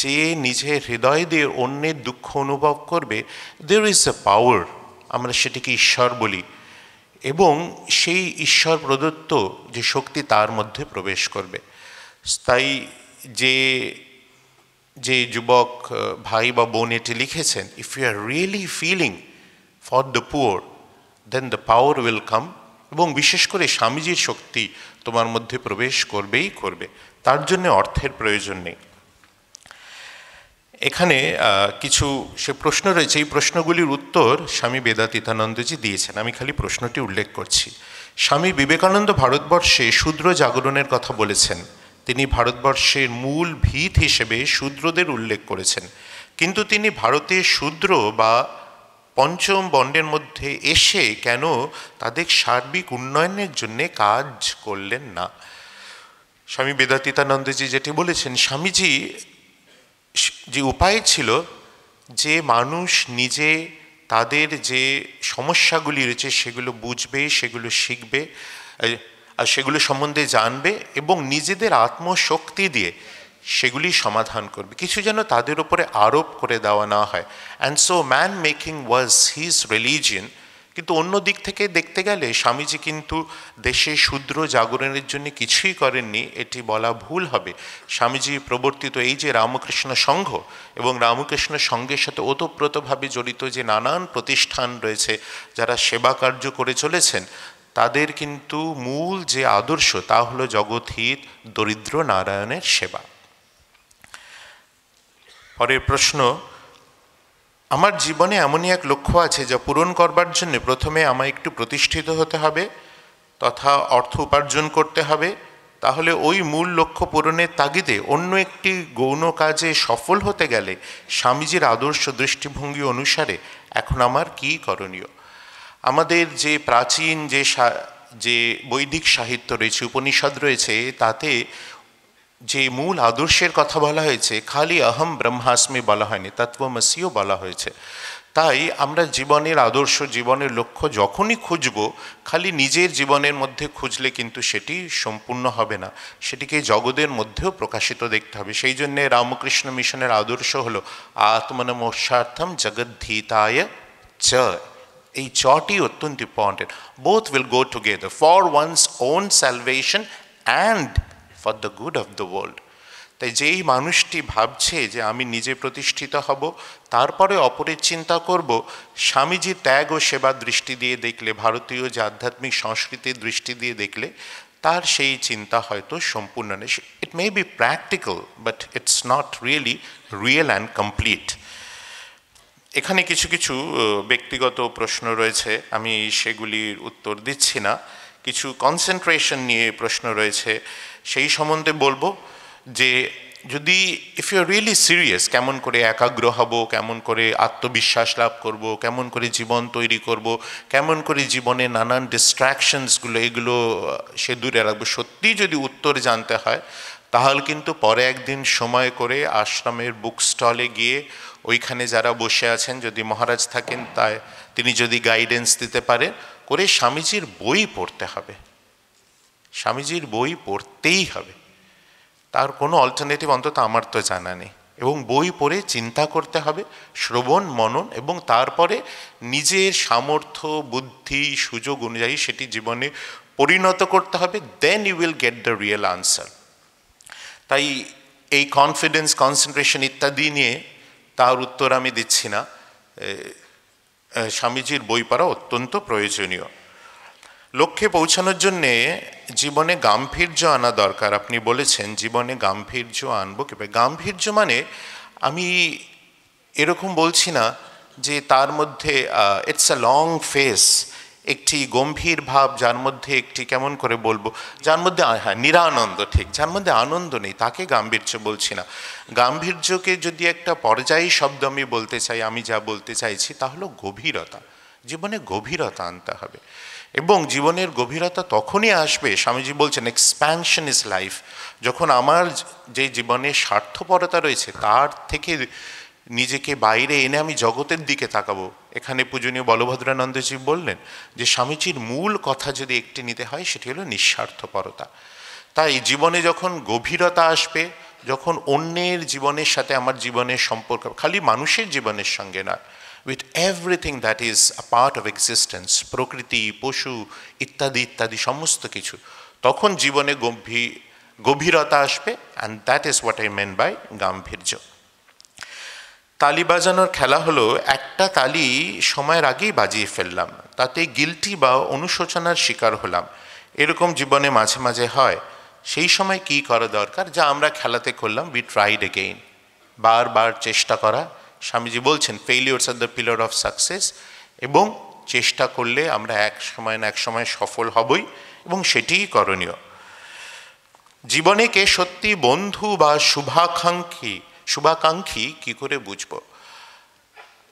যে নিজের হৃদয় দিয়ে অন্যের দুঃখ অনুভব করবে, দেয়ার ইজ এ পাওয়ার, আমরা সেটিকে ঈশ্বর বলি, এবং সেই ঈশ্বর প্রদত্ত যে শক্তি তার মধ্যে প্রবেশ করবে। তাই যে যুবক ভাই বা বোন এটি লিখেছেন, if you are really feeling for the poor, then the power will come, এবং বিশেষ করে স্বামীজির শক্তি তোমার মধ্যে প্রবেশ করবেই করবে। তার জন্য অর্থের প্রয়োজন নেই। এখানে কিছু সে প্রশ্ন রয়েছে, এই প্রশ্নগুলির উত্তর স্বামী বেদাতীতানন্দজি দিয়েছেন, আমি খালি প্রশ্নটি উল্লেখ করছি। স্বামী বিবেকানন্দ ভারতবর্ষে শূদ্র জাগরণের কথা বলেছেন। তিনি ভারতবর্ষের মূল ভিত হিসেবে শূদ্রদের উল্লেখ করেছেন, কিন্তু তিনি ভারতের শূদ্র বা পঞ্চম বর্ণের মধ্যে এসে কেন তাদের সার্বিক উন্নয়নের জন্যে কাজ করলেন না? স্বামী বেদাতীতানন্দজি যেটি বলেছেন, স্বামীজি যে উপায় ছিল যে মানুষ নিজে তাদের যে সমস্যাগুলি রয়েছে সেগুলো বুঝবে, সেগুলো শিখবে, আর সেগুলো সম্বন্ধে জানবে, এবং নিজেদের আত্মশক্তি দিয়ে সেগুলি সমাধান করবে, কিছু যেন তাদের উপরে আরোপ করে দেওয়া না হয়। And so man making was his religion. কিন্তু অন্য দিক থেকে দেখতে গেলে স্বামীজি কিন্তু দেশে শূদ্র জাগরণের জন্য কিছুই করেননি, এটি বলা ভুল হবে। স্বামীজি প্রবর্তিত এই যে রামকৃষ্ণ সংঘ এবং রামকৃষ্ণ সংঘের সাথে ওতপ্রোতভাবে জড়িত যে নানান প্রতিষ্ঠান রয়েছে যারা সেবা কার্য করে চলেছেন, তাদের কিন্তু মূল যে আদর্শ তা হলো জগৎহিত, দরিদ্র নারায়ণের সেবা। পরের প্রশ্ন, আমার জীবনে এমনই এক লক্ষ্য আছে যা পূরণ করবার জন্য প্রথমে আমায় একটু প্রতিষ্ঠিত হতে হবে তথা অর্থ উপার্জন করতে হবে। তাহলে ওই মূল লক্ষ্য পূরণের তাগিদে অন্য একটি গৌণ কাজে সফল হতে গেলে স্বামীজির আদর্শ দৃষ্টিভঙ্গি অনুসারে এখন আমার কী করণীয়? আমাদের যে প্রাচীন যে বৈদিক সাহিত্য রয়েছে, উপনিষদ রয়েছে, তাতে যে মূল আদর্শের কথা বলা হয়েছে, খালি অহম ব্রহ্মাস্মি বলা হয়নি, তত্ত্বমসিও বলা হয়েছে। তাই আমরা জীবনের আদর্শ, জীবনের লক্ষ্য যখনই খুঁজব, খালি নিজের জীবনের মধ্যে খুঁজলে কিন্তু সেটি সম্পূর্ণ হবে না, সেটিকে জগতের মধ্যেও প্রকাশিত দেখতে হবে। সেই জন্যে রামকৃষ্ণ মিশনের আদর্শ হলো আত্মনমোক্ষার্থম জগদ্ধিতায় চ। এই চটি অত্যন্ত important. Both will go together, for one's own salvation and for the good of the world. তাই যেই মানুষটি ভাবছে যে আমি নিজে প্রতিষ্ঠিত হব, তারপরে অপরের চিন্তা করব, স্বামীজির ত্যাগ ও সেবার দৃষ্টি দিয়ে দেখলে, ভারতীয় যে আধ্যাত্মিক সংস্কৃতির দৃষ্টি দিয়ে দেখলে, তার সেই চিন্তা হয়তো সম্পূর্ণ নেই। It may be practical, but it's not really real and complete. এখানে কিছু কিছু ব্যক্তিগত প্রশ্ন রয়েছে, আমি সেগুলির উত্তর দিচ্ছি না। কিছু কনসেন্ট্রেশন নিয়ে প্রশ্ন রয়েছে, সেই সম্বন্ধে বলবো যে যদি if you are really serious, কেমন করে একাগ্র হব, কেমন করে আত্মবিশ্বাস লাভ করব, কেমন করে জীবন তৈরি করব, কেমন করে জীবনে নানান ডিস্ট্র্যাকশনসগুলো এগুলো সে দূরে রাখবো, সত্যিই যদি উত্তর জানতে হয়, তাহলে কিন্তু পরে একদিন সময় করে আশ্রমের বুক স্টলে গিয়ে ওইখানে যারা বসে আছেন, যদি মহারাজ থাকেন তাই তিনি যদি গাইডেন্স দিতে পারেন, করে স্বামীজির বই পড়তে হবে। স্বামীজির বই পড়তেই হবে, তার কোনো অল্টারনেটিভ অন্তত আমার তো জানা নেই। এবং বই পড়ে চিন্তা করতে হবে, শ্রবণ মনন, এবং তারপরে নিজের সামর্থ্য, বুদ্ধি, সুযোগ অনুযায়ী সেটি জীবনে পরিণত করতে হবে। Then you will get the real answer. তাই এই কনফিডেন্স, কনসেন্ট্রেশন ইত্যাদি নিয়ে তার উত্তর আমি দিচ্ছি না। স্বামীজির বই পড়া অত্যন্ত প্রয়োজনীয়। লক্ষ্যে পৌঁছানোর জন্যে জীবনে গাম্ভীর্য আনা দরকার। আপনি বলেছেন জীবনে গাম্ভীর্য আনবো কীভাবে? গাম্ভীর্য মানে আমি এরকম বলছি না যে তার মধ্যে ইটস আ লং ফেস, একটি গম্ভীর ভাব, যার মধ্যে একটি কেমন করে বলবো, যার মধ্যে হ্যাঁ নিরানন্দ, ঠিক, যার মধ্যে আনন্দ নেই তাকে গাম্ভীর্য বলছি না। গাম্ভীর্যকে যদি একটা পর্যায়ী শব্দ আমি বলতে চাই, আমি যা বলতে চাইছি তা হলো গভীরতা। জীবনে গভীরতা আনতে হবে, এবং জীবনের গভীরতা তখনই আসবে, স্বামীজি বলছেন এক্সপ্যানশন ইজ লাইফ, যখন আমার যে জীবনে স্বার্থপরতা রয়েছে তার থেকে নিজেকে বাইরে এনে আমি জগতের দিকে তাকাবো। এখানে পূজনীয় বলভদ্রানন্দজি বললেন যে স্বামীজির মূল কথা যদি একটি নিতে হয় সেটি হলো নিঃস্বার্থপরতা। তাই জীবনে যখন গভীরতা আসবে, যখন অন্যের জীবনের সাথে আমার জীবনের সম্পর্ক, খালি মানুষের জীবনের সঙ্গে নয়, with everything that is a part of existence, প্রকৃতি, পশু ইত্যাদি ইত্যাদি সমস্ত কিছু, তখন জীবনে গভীরতা আসবে, and that is what I meant by গাম্ভীর্য। তালি বাজানোর খেলা হলো, একটা তালি সময়ের আগেই বাজিয়ে ফেললাম, তাতে গিলটি বা অনুশোচনার শিকার হলাম, এরকম জীবনে মাঝে মাঝে হয়। সেই সময় কি করা দরকার, যা আমরা খেলাতে করলাম, উই ট্রাইড এগেইন, বারবার চেষ্টা করা। স্বামীজি বলছেন failures are the pillar of success, এবং চেষ্টা করলে আমরা এক সময় না এক সময় সফল হবই, এবং সেটিই করণীয়। জীবনে কে সত্যি বন্ধু বা শুভাকাঙ্ক্ষী কি করে বুঝব?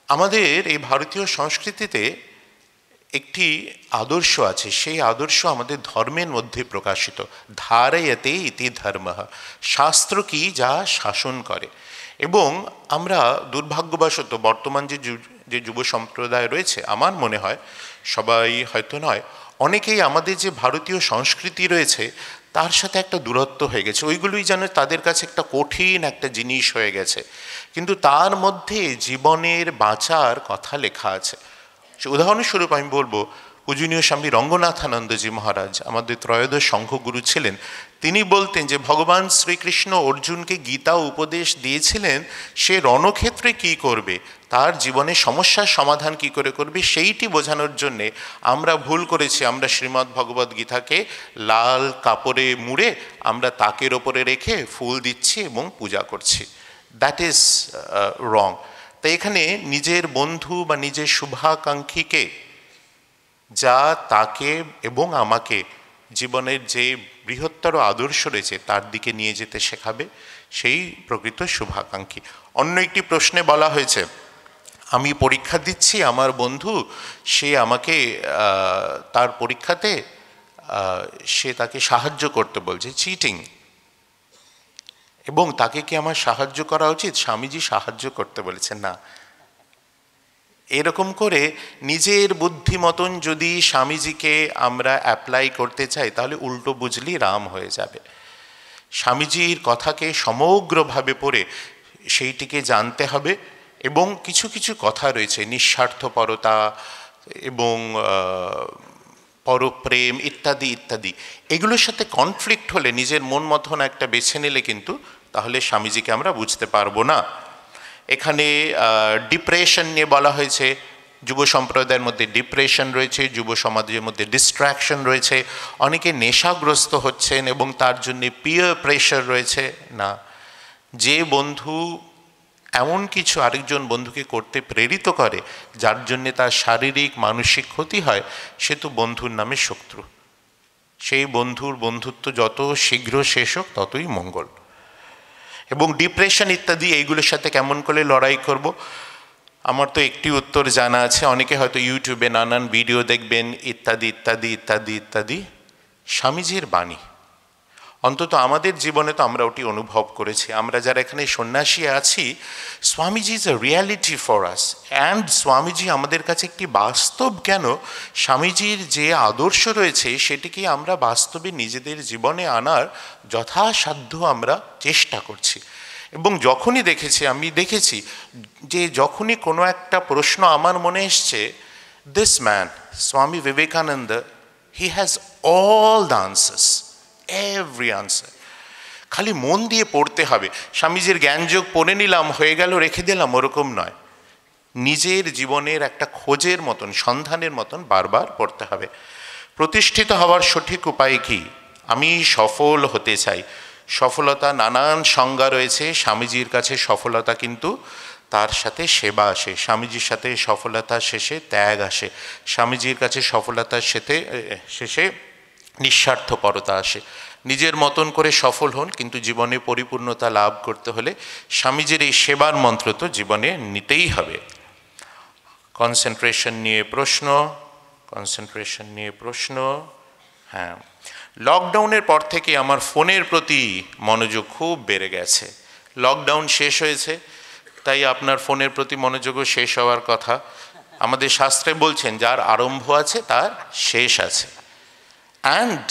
আমাদের এই ভারতীয় সংস্কৃতিতে একটি আদর্শ আছে, সেই আদর্শ আমাদের ধর্মের মধ্যে প্রকাশিত, ধারয়তে ইতি ধর্মঃ, শাস্ত্র কি যা শাসন করে। এবং আমরা দুর্ভাগ্যবশত বর্তমান যে যুব সম্প্রদায় রয়েছে, আমার মনে হয় সবাই হয়তো নয়, অনেকেই আমাদের যে ভারতীয় সংস্কৃতি রয়েছে তার সাথে একটা দূরত্ব হয়ে গেছে, ওইগুলোই যেন তাদের কাছে একটা কঠিন একটা জিনিস হয়ে গেছে, কিন্তু তার মধ্যে জীবনের বাঁচার কথা লেখা আছে। উদাহরণস্বরূপ আমি বলবো, পূজনীয় স্বামী রঙ্গনাথানন্দজি মহারাজ আমাদের ত্রয়োদশ সংঘগুরু ছিলেন, তিনি বলতেন যে ভগবান শ্রীকৃষ্ণ অর্জুনকে গীতা উপদেশ দিয়েছিলেন সে রণক্ষেত্রে কি করবে, তার জীবনে সমস্যার সমাধান কি করে করবে, সেইটি বোঝানোর জন্যে আমরা ভুল করেছি, আমরা শ্রীমদ্ ভগবদ্ গীতাকে লাল কাপড়ে মুড়ে আমরা তাকের ওপরে রেখে ফুল দিচ্ছি এবং পূজা করছি। That is wrong. তাই এখানে নিজের বন্ধু বা নিজের শুভাকাঙ্ক্ষীকে, যা তাকে এবং আমাকে জীবনের যে বৃহত্তর আদর্শ রয়েছে তার দিকে নিয়ে যেতে শেখাবে, সেই প্রকৃত শুভাকাঙ্ক্ষী। অন্য একটি প্রশ্নে বলা হয়েছে, আমি পরীক্ষা দিচ্ছি, আমার বন্ধু সে আমাকে তার পরীক্ষাতে সে তাকে সাহায্য করতে বলছে, চিটিং, এবং তাকে কি আমার সাহায্য করা উচিত? স্বামীজি সাহায্য করতে বলেছেন না। এরকম করে নিজের বুদ্ধি মতন যদি স্বামীজিকে আমরা অ্যাপ্লাই করতে চাই তাহলে উল্টো বুঝলি রাম হয়ে যাবে। স্বামীজির কথাকে সমগ্রভাবে পড়ে সেইটিকে জানতে হবে, এবং কিছু কিছু কথা রয়েছে নিঃস্বার্থপরতা এবং পরপ্রেম ইত্যাদি ইত্যাদি, এগুলোর সাথে কনফ্লিক্ট হলে নিজের মন মতন একটা বেছে নিলে কিন্তু তাহলে স্বামীজিকে আমরা বুঝতে পারবো না। এখানে ডিপ্রেশন নিয়ে বলা হয়েছে, যুব সম্প্রদায়ের মধ্যে ডিপ্রেশন রয়েছে, যুব সমাজের মধ্যে ডিস্ট্র্যাকশন রয়েছে, অনেকে নেশাগ্রস্ত হচ্ছেন এবং তার জন্য পিয়ার প্রেশার রয়েছে। না, যে বন্ধু এমন কিছু আরেকজন বন্ধুকে করতে প্রেরিত করে যার জন্যে তার শারীরিক মানসিক ক্ষতি হয়, সে তো বন্ধুর নামে শত্রু। সেই বন্ধুর বন্ধুত্ব যত শীঘ্র শেষ হোক ততই মঙ্গল। এবং ডিপ্রেশন ইত্যাদি এইগুলোর সাথে কেমন করে লড়াই করব, আমার তো একটি উত্তর জানা আছে। অনেকে হয়তো ইউটিউবে নানান ভিডিও দেখবেন ইত্যাদি ইত্যাদি ইত্যাদি ইত্যাদি। স্বামীজির বাণী অন্তত আমাদের জীবনে তো আমরা ওটি অনুভব করেছি। আমরা যারা এখানে সন্ন্যাসী আছি, Swamiji is a reality for us, and Swamiji আমাদের কাছে একটি বাস্তব কেন, স্বামীজির যে আদর্শ রয়েছে সেটিকে আমরা বাস্তবে নিজেদের জীবনে আনার যথাসাধ্য আমরা চেষ্টা করছি। এবং যখনই আমি দেখেছি যে যখনই কোনো একটা প্রশ্ন আমার মনে এসছে, this man Swami Vivekananda, he has all the answers, every answer. খালি মন দিয়ে পড়তে হবে। স্বামীজির জ্ঞানযোগ পড়ে নিলাম, হয়ে গেল, রেখে দিলাম, ওরকম নয়। নিজের জীবনের একটা খোঁজের মতন, সন্ধানের মতন বারবার পড়তে হবে। প্রতিষ্ঠিত হওয়ার সঠিক উপায় কি? আমি সফল হতে চাই। সফলতা নানান সংজ্ঞা রয়েছে। স্বামীজির কাছে সফলতা কিন্তু তার সাথে সেবা আসে। স্বামীজির সাথে সফলতার শেষে ত্যাগ আসে, স্বামীজির কাছে সফলতার শেষে নিঃস্বার্থপরতা আসে। নিজের মতন করে সফল হন, কিন্তু জীবনে পরিপূর্ণতা লাভ করতে হলে স্বামীজির এই সেবার মন্ত্র তো জীবনে নিতেই হবে। কনসেন্ট্রেশন নিয়ে প্রশ্ন। হ্যাঁ, লকডাউনের পর থেকে আমার ফোনের প্রতি মনোযোগ খুব বেড়ে গেছে। লকডাউন শেষ হয়েছে, তাই আপনার ফোনের প্রতি মনোযোগও শেষ হওয়ার কথা। আমাদের শাস্ত্রে বলছেন যার আরম্ভ আছে তার শেষ আছে। অ্যান্ড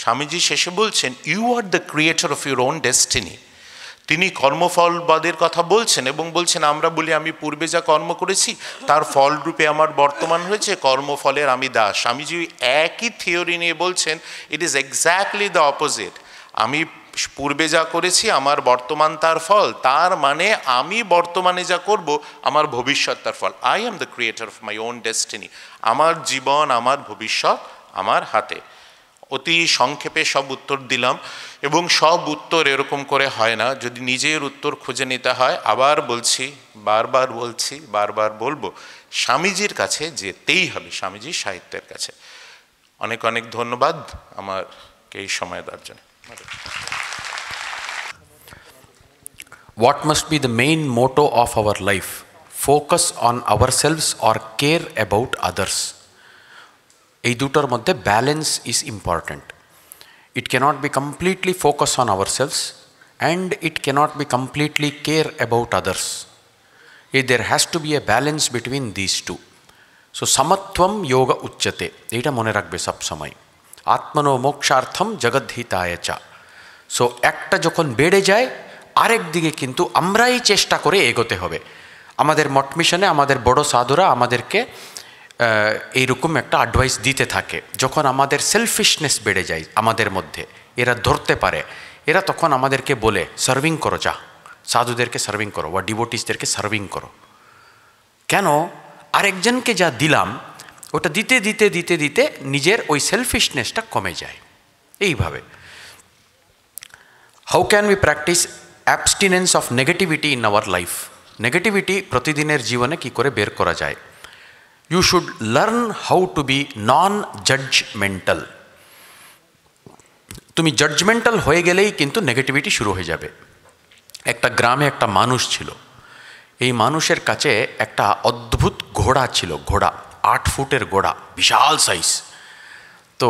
স্বামীজি শেষে বলছেন, you are the creator of your own destiny. তিনি কর্মফলবাদের কথা বলছেন এবং বলছেন আমরা বলি আমি পূর্বে যা কর্ম করেছি তার ফলরূপে আমার বর্তমান হয়েছে, কর্মফলের আমি দাস। স্বামীজি একই থিওরি নিয়ে বলছেন it is exactly the opposite. আমি পূর্বে যা করেছি আমার বর্তমান তার ফল, তার মানে আমি বর্তমানে যা করব আমার ভবিষ্যৎ তার ফল। I am the creator of my own destiny. আমার জীবন, আমার ভবিষ্যৎ আমার হাতে। অতি সংক্ষেপে সব উত্তর দিলাম, এবং সব উত্তর এরকম করে হয় না। যদি নিজের উত্তর খুঁজে নিতে হয়, আবার বলছি, বারবার বলবো, স্বামীজির কাছে যেতেই হবে, স্বামীজির সাহিত্যের কাছে। অনেক অনেক ধন্যবাদ আমাকে এই সময় দেওয়ার জন্য। What must be the main motto of our life? Focus on ourselves or care about others? এই দুটোর মধ্যে balance is important. It cannot be completely focus on our selves and it cannot be completely care about others. There has to be a balance between this two. So সমত্বম যোগ উচ্যতে, এইটা মনে রাখবে সবসময়। আত্মনো মোক্ষার্থম জগদ্ধিতায় চা। সো একটা যখন বেড়ে যায়, আরেক দিকে কিন্তু আমরাই চেষ্টা করে এগোতে হবে। আমাদের মঠ মিশনে আমাদের বড় সাধুরা আমাদেরকে এইরকম একটা অ্যাডভাইস দিতে থাকে। যখন আমাদের সেলফিশনেস বেড়ে যায় আমাদের মধ্যে, এরা ধরতে পারে, এরা তখন আমাদেরকে বলে সার্ভিং করো, যা সাধুদেরকে সার্ভিং করো বা ডিভোটিসদেরকে সার্ভিং করো। কেন? আরেকজনকে যা দিলাম ওটা দিতে দিতে দিতে দিতে নিজের ওই সেলফিশনেসটা কমে যায়। এইভাবে how can we practice অ্যাবস্টিনেন্স of negativity in our life? Negativity প্রতিদিনের জীবনে কি করে বের করা যায়? You should learn how to be non-judgmental. তুমি জাজমেন্টাল হয়ে গেলেই কিন্তু নেগেটিভিটি শুরু হয়ে যাবে। একটা গ্রামে একটা মানুষ ছিল। এই মানুষের কাছে একটা অদ্ভুত ঘোড়া ছিল, ঘোড়া 8 ফুটের ঘোড়া, বিশাল সাইজ। তো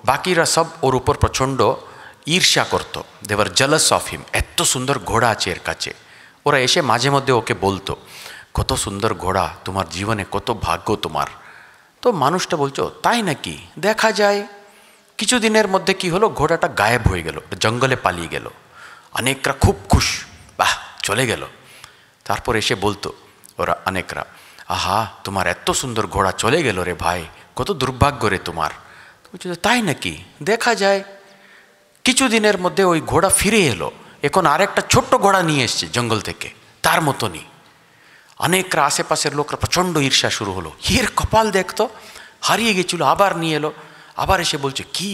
বাকিরা সব ওর উপর প্রচণ্ড ঈর্ষা করতো, they were jealous of him. এত সুন্দর ঘোড়া আছে এর কাছে। ওরা এসে মাঝে মধ্যে ওকে বলতো, কত সুন্দর ঘোড়া, তোমার জীবনে কত ভাগ্য তোমার। তো মানুষটা বলছো, তাই নাকি? দেখা যায়। কিছুদিনের মধ্যে কি হলো, ঘোড়াটা গায়েব হয়ে গেল, জঙ্গলে পালিয়ে গেল। অনেকরা খুব খুশ, বাহ চলে গেল। তারপর এসে বলতো ওরা অনেকরা, আহা তোমার এত সুন্দর ঘোড়া চলে গেল রে ভাই, কত দুর্ভাগ্য রে তোমার। বলছো, তাই নাকি? দেখা যায়। কিছুদিনের মধ্যে ওই ঘোড়া ফিরে এলো, এখন আরেকটা ছোট্ট ঘোড়া নিয়ে এসছে জঙ্গল থেকে, তার মতনই। অনেকরা আশেপাশের লোকরা প্রচণ্ড ঈর্ষা শুরু হলো, এর কপাল দেখতো, হারিয়ে গেছিল, আবার নিয়ে এলো। আবার এসে বলছে, কি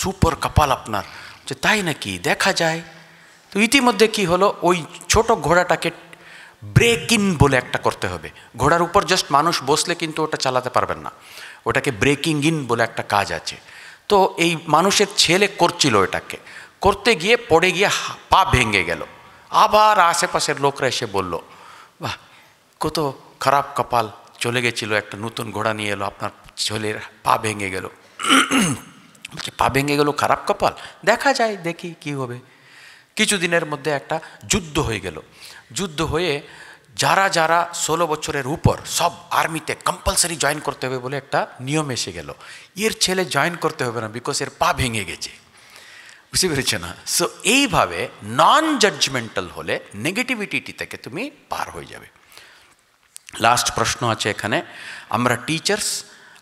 সুপার কপাল আপনার। যে তাই নাকি? দেখা যায়। তো ইতিমধ্যে কি হলো, ওই ছোট ঘোড়াটাকে ব্রেক ইন বলে একটা করতে হবে। ঘোড়ার উপর জাস্ট মানুষ বসলে কিন্তু ওটা চালাতে পারবেন না, ওটাকে ব্রেকিং ইন বলে একটা কাজ আছে। তো এই মানুষের ছেলে করছিল, এটাকে করতে গিয়ে পড়ে গিয়ে পা ভেঙে গেল। আবার আশেপাশের লোকরা এসে বলল, বাহ কত খারাপ কপাল, চলে গেছিল, একটা নতুন ঘোড়া নিয়ে এলো, আপনার ছেলের পা ভেঙে গেল। বলছে, পা ভেঙে গেল, খারাপ কপাল, দেখা যায়, দেখি কি হবে। কিছুদিনের মধ্যে একটা যুদ্ধ হয়ে গেল। যুদ্ধ হয়ে যারা যারা 16 বছরের উপর সব আর্মিতে কম্পালসারি জয়েন করতে হবে বলে একটা নিয়ম এসে গেল। এর ছেলে জয়েন করতে হবে না, বিকজ এর পা ভেঙে গেছে। বুঝতে পেরেছে না? সো এইভাবে নন জাজমেন্টাল হলে নেগেটিভিটি থেকে তুমি পার হয়ে যাবে। লাস্ট প্রশ্ন আছে এখানে, আমরা টিচার্স,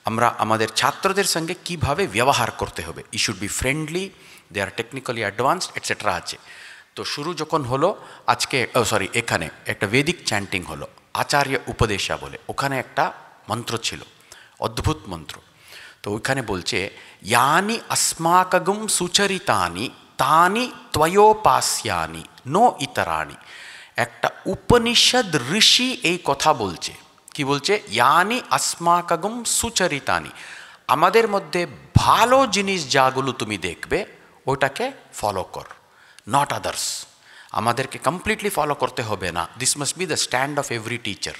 আমরা আমাদের ছাত্রদের সঙ্গে কিভাবে ব্যবহার করতে হবে? ই should be friendly, they are technically advanced etcetera আছে। তো শুরু যখন হলো আজকে, এখানে একটা বেদিক চ্যান্টিং হলো, আচার্য উপদেশা বলে, ওখানে একটা মন্ত্র ছিল, অদ্ভুত মন্ত্র। তো ওইখানে বলছে, ইয়ানি अस्माकं সুচরিতানি তানি ত্বয়োপাস্যানি নো ইতরানি। একটা উপনিষদ ঋষি এই কথা বলছে, কি বলছে? ইয়ানি अस्माकं সুচরিতানি, আমাদের মধ্যে ভালো জিনিস যাগুলো তুমি দেখবে ওটাকে ফলো কর, নট আদার্স। আমাদেরকে কমপ্লিটলি ফলো করতে হবে না। This must be the stand of every teacher.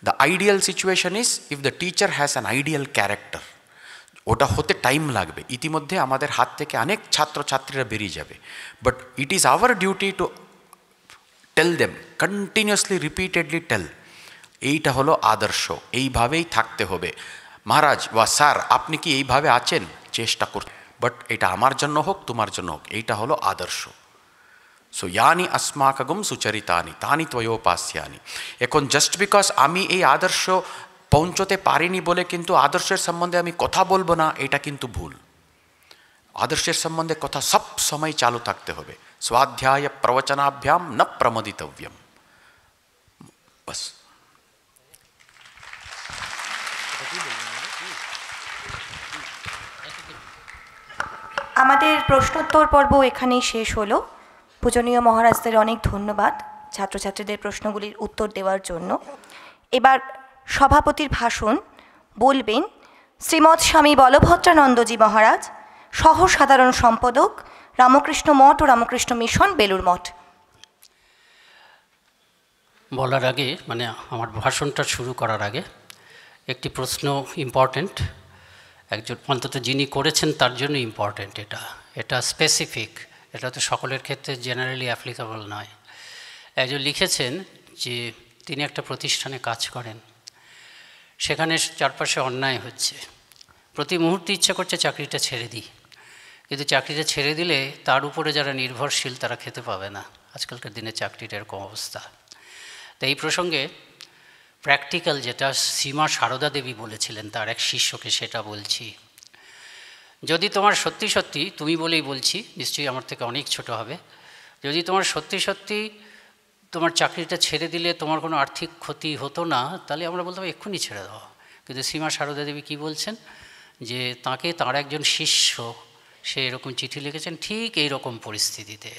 The ideal situation is if the teacher has an ideal character. ওটা হতে টাইম লাগবে, ইতিমধ্যে আমাদের হাত থেকে অনেক ছাত্রছাত্রীরা বেরিয়ে যাবে, but it is our duty to tell them, continuously repeatedly tell, এইটা হলো আদর্শ, এইভাবেই থাকতে হবে। মহারাজ বা স্যার আপনি কি এইভাবে আছেন? চেষ্টা করতে, বাট এটা আমার জন্য হোক তোমার জন্য হোক, এইটা হলো আদর্শ। সো ইয়ানি अस्माकं সুচরিতানি তানি ত্বয়োপাস্যানি। এখন জাস্ট বিকজ আমি এই আদর্শ পৌঁছতে পারিনি বলে কিন্তু আদর্শের সম্বন্ধে আমি কথা বলবো না, এটা কিন্তু ভুল। আদর্শের সম্বন্ধে কথা সব সময় চালু থাকতে হবে। স্বাধ্যায় প্রবচনাভ্যাম ন প্রমদিতব্যম। বাস। আমাদের প্রশ্নোত্তর পর্ব এখানেই শেষ হলো। পূজনীয় মহারাজদের অনেক ধন্যবাদ ছাত্রছাত্রীদের প্রশ্নগুলির উত্তর দেওয়ার জন্য। এবার সভাপতির ভাষণ বলবেন শ্রীমৎ স্বামী বলভদ্রানন্দজি মহারাজ, সহ সাধারণ সম্পাদক, রামকৃষ্ণ মঠ ও রামকৃষ্ণ মিশন, বেলুড় মঠ। বলার আগে, মানে আমার ভাষণটা শুরু করার আগে একটি প্রশ্ন ইম্পর্ট্যান্ট, একজন অন্তত যিনি করেছেন তার জন্য ইম্পর্ট্যান্ট। এটা স্পেসিফিক, এটা তো সকলের ক্ষেত্রে জেনারেলি অ্যাপ্লিকেবল নয়। একজন লিখেছেন যে তিনি একটা প্রতিষ্ঠানে কাজ করেন, সেখানে চারপাশে অন্যায় হচ্ছে, প্রতি মুহূর্তে ইচ্ছা করছে চাকরিটা ছেড়ে দিই, কিন্তু চাকরিটা ছেড়ে দিলে তার উপরে যারা নির্ভরশীল তারা খেতে পাবে না। আজকালকার দিনে চাকরির এরকম অবস্থা। তো এই প্রসঙ্গে প্র্যাকটিক্যাল যেটা সীমা সারদা দেবী বলেছিলেন তার এক শিষ্যকে, সেটা বলছি। যদি তোমার সত্যি সত্যি, তুমি বলেই বলছি, নিশ্চয়ই আমার থেকে অনেক ছোট হবে, যদি তোমার সত্যি সত্যি তোমার চাকরিটা ছেড়ে দিলে তোমার কোনো আর্থিক ক্ষতি হতো না, তাহলে আমরা বলতাম এক্ষুনি ছেড়ে দাও। কিন্তু সীমা সারদা দেবী কী বলছেন, যে তাকে তার একজন শিষ্য সে এরকম চিঠি লিখেছেন ঠিক এই রকম পরিস্থিতিতে,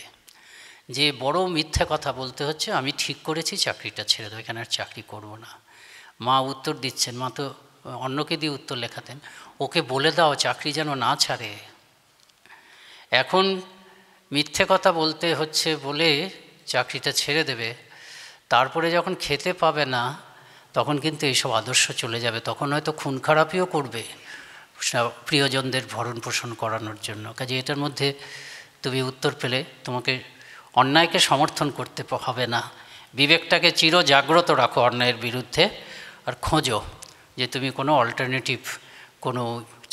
যে বড় মিথ্যা কথা বলতে হচ্ছে, আমি ঠিক করেছি চাকরিটা ছেড়ে দেবো, এখানে আর চাকরি করব না। মা উত্তর দিচ্ছেন, মা তো অন্যকে দিয়ে উত্তর লেখাতেন, ওকে বলে দাও চাকরি যেন না ছাড়ে। এখন মিথ্যে কথা বলতে হচ্ছে বলে চাকরিটা ছেড়ে দেবে, তারপরে যখন খেতে পাবে না তখন কিন্তু এইসব আদর্শ চলে যাবে, তখন হয়তো খুন খারাপিও করবে প্রিয়জনদের ভরণ পোষণ করানোর জন্য। কাজে এটার মধ্যে তুমি উত্তর পেলে, তোমাকে অন্যায়কে সমর্থন করতে হবে না, বিবেকটাকে চির জাগ্রত রাখো অন্যায়ের বিরুদ্ধে, আর খোঁজো যে তুমি কোনো অল্টারনেটিভ কোনো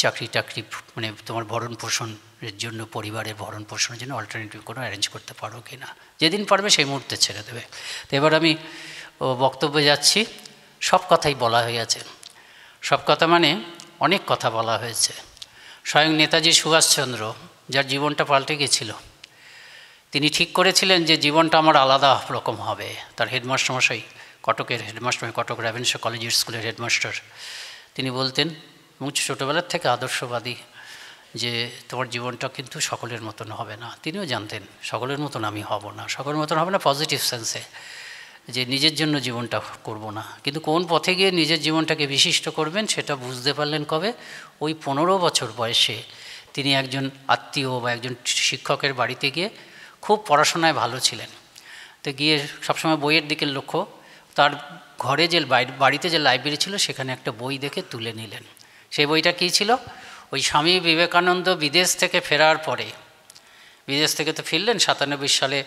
চাকরি টাকরি, মানে তোমার ভরণ পোষণের জন্য, পরিবারের ভরণ পোষণের জন্য অল্টারনেটিভ কোনো অ্যারেঞ্জ করতে পারো কি না। যেদিন পারবে সেই মুহূর্তে ছেড়ে দেবে। তো এবার আমি বক্তব্যে যাচ্ছি। সব কথাই বলা হয়ে গেছে, সব কথা মানে অনেক কথা বলা হয়েছে। স্বয়ং নেতাজি সুভাষচন্দ্র, যার জীবনটা পাল্টে গেছিল, তিনি ঠিক করেছিলেন যে জীবনটা আমার আলাদা রকম হবে। তার হেডমাস্টারমশাই, কটকের হেডমাস্টার, কটক রেভেনশা কলেজিয়েট স্কুলের হেডমাস্টার, তিনি বলতেন, এবং ছোটোবেলার থেকে আদর্শবাদী, যে তোমার জীবনটা কিন্তু সকলের মতন হবে না। তিনিও জানতেন সকলের মতন আমি হব না, সকলের মতন হবে না পজিটিভ সেন্সে, যে নিজের জন্য জীবনটা করব না, কিন্তু কোন পথে গিয়ে নিজের জীবনটাকে বিশিষ্ট করবেন সেটা বুঝতে পারলেন কবে? ওই 15 বছর বয়সে তিনি একজন আত্মীয় বা একজন শিক্ষকের বাড়িতে গিয়ে, খুব পড়াশোনায় ভালো ছিলেন, তো গিয়ে সবসময় বইয়ের দিকে লক্ষ্য, তার ঘরে যে বাড়িতে যে লাইব্রেরি ছিল সেখানে একটা বই দেখে তুলে নিলেন। সেই বইটা কী ছিল? ওই স্বামী বিবেকানন্দ বিদেশ থেকে ফেরার পরে, বিদেশ থেকে তো ফিরলেন 97 সালে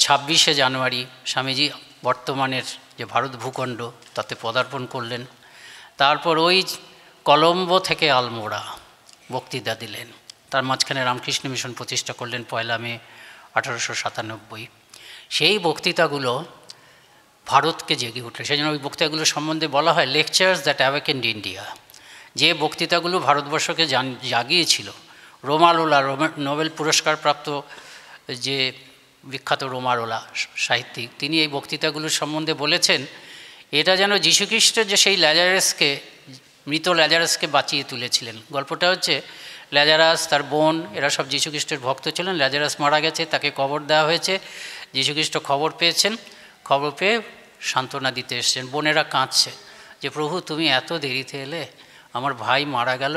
26শে জানুয়ারি, স্বামীজি বর্তমানের যে ভারত ভূখণ্ড তাতে পদার্পণ করলেন। তারপর ওই কলম্বো থেকে আলমোড়া বক্তৃতা দিলেন। তার মাঝখানে রামকৃষ্ণ মিশন প্রতিষ্ঠা করলেন 1 মে 1897। সেই বক্তৃতাগুলো ভারতকে জেগে উঠল। সেই জন্য ওই বক্তৃতাগুলো সম্বন্ধে বলা হয় লেকচার্স দ্যাট অ্যাওয়েকেন্ড ইন্ডিয়া। যে বক্তৃতাগুলো ভারতবর্ষকে জাগিয়েছিল। রোমালোলা, নোবেল পুরস্কারপ্রাপ্ত যে বিখ্যাত রোমালোলা সাহিত্যিক, তিনি এই বক্তৃতাগুলোর সম্বন্ধে বলেছেন, এটা যেন যীশুখ্রিস্টের যে সেই ল্যাজারাসকে, মৃত ল্যাজারাসকে বাঁচিয়ে তুলেছিলেন। গল্পটা হচ্ছে, ল্যাজারাস, তার বোন, এরা সব যীশুখ্রিস্টের ভক্ত ছিলেন। ল্যাজারাস মারা গেছে, তাকে কবর দেওয়া হয়েছে। যীশুখ্রিস্ট খবর পেয়েছেন, খবর পেয়ে সান্ত্বনা দিতে এসছেন। বোনেরা কাঁদছে যে প্রভু তুমি এত দেরিতে এলে, আমার ভাই মারা গেল,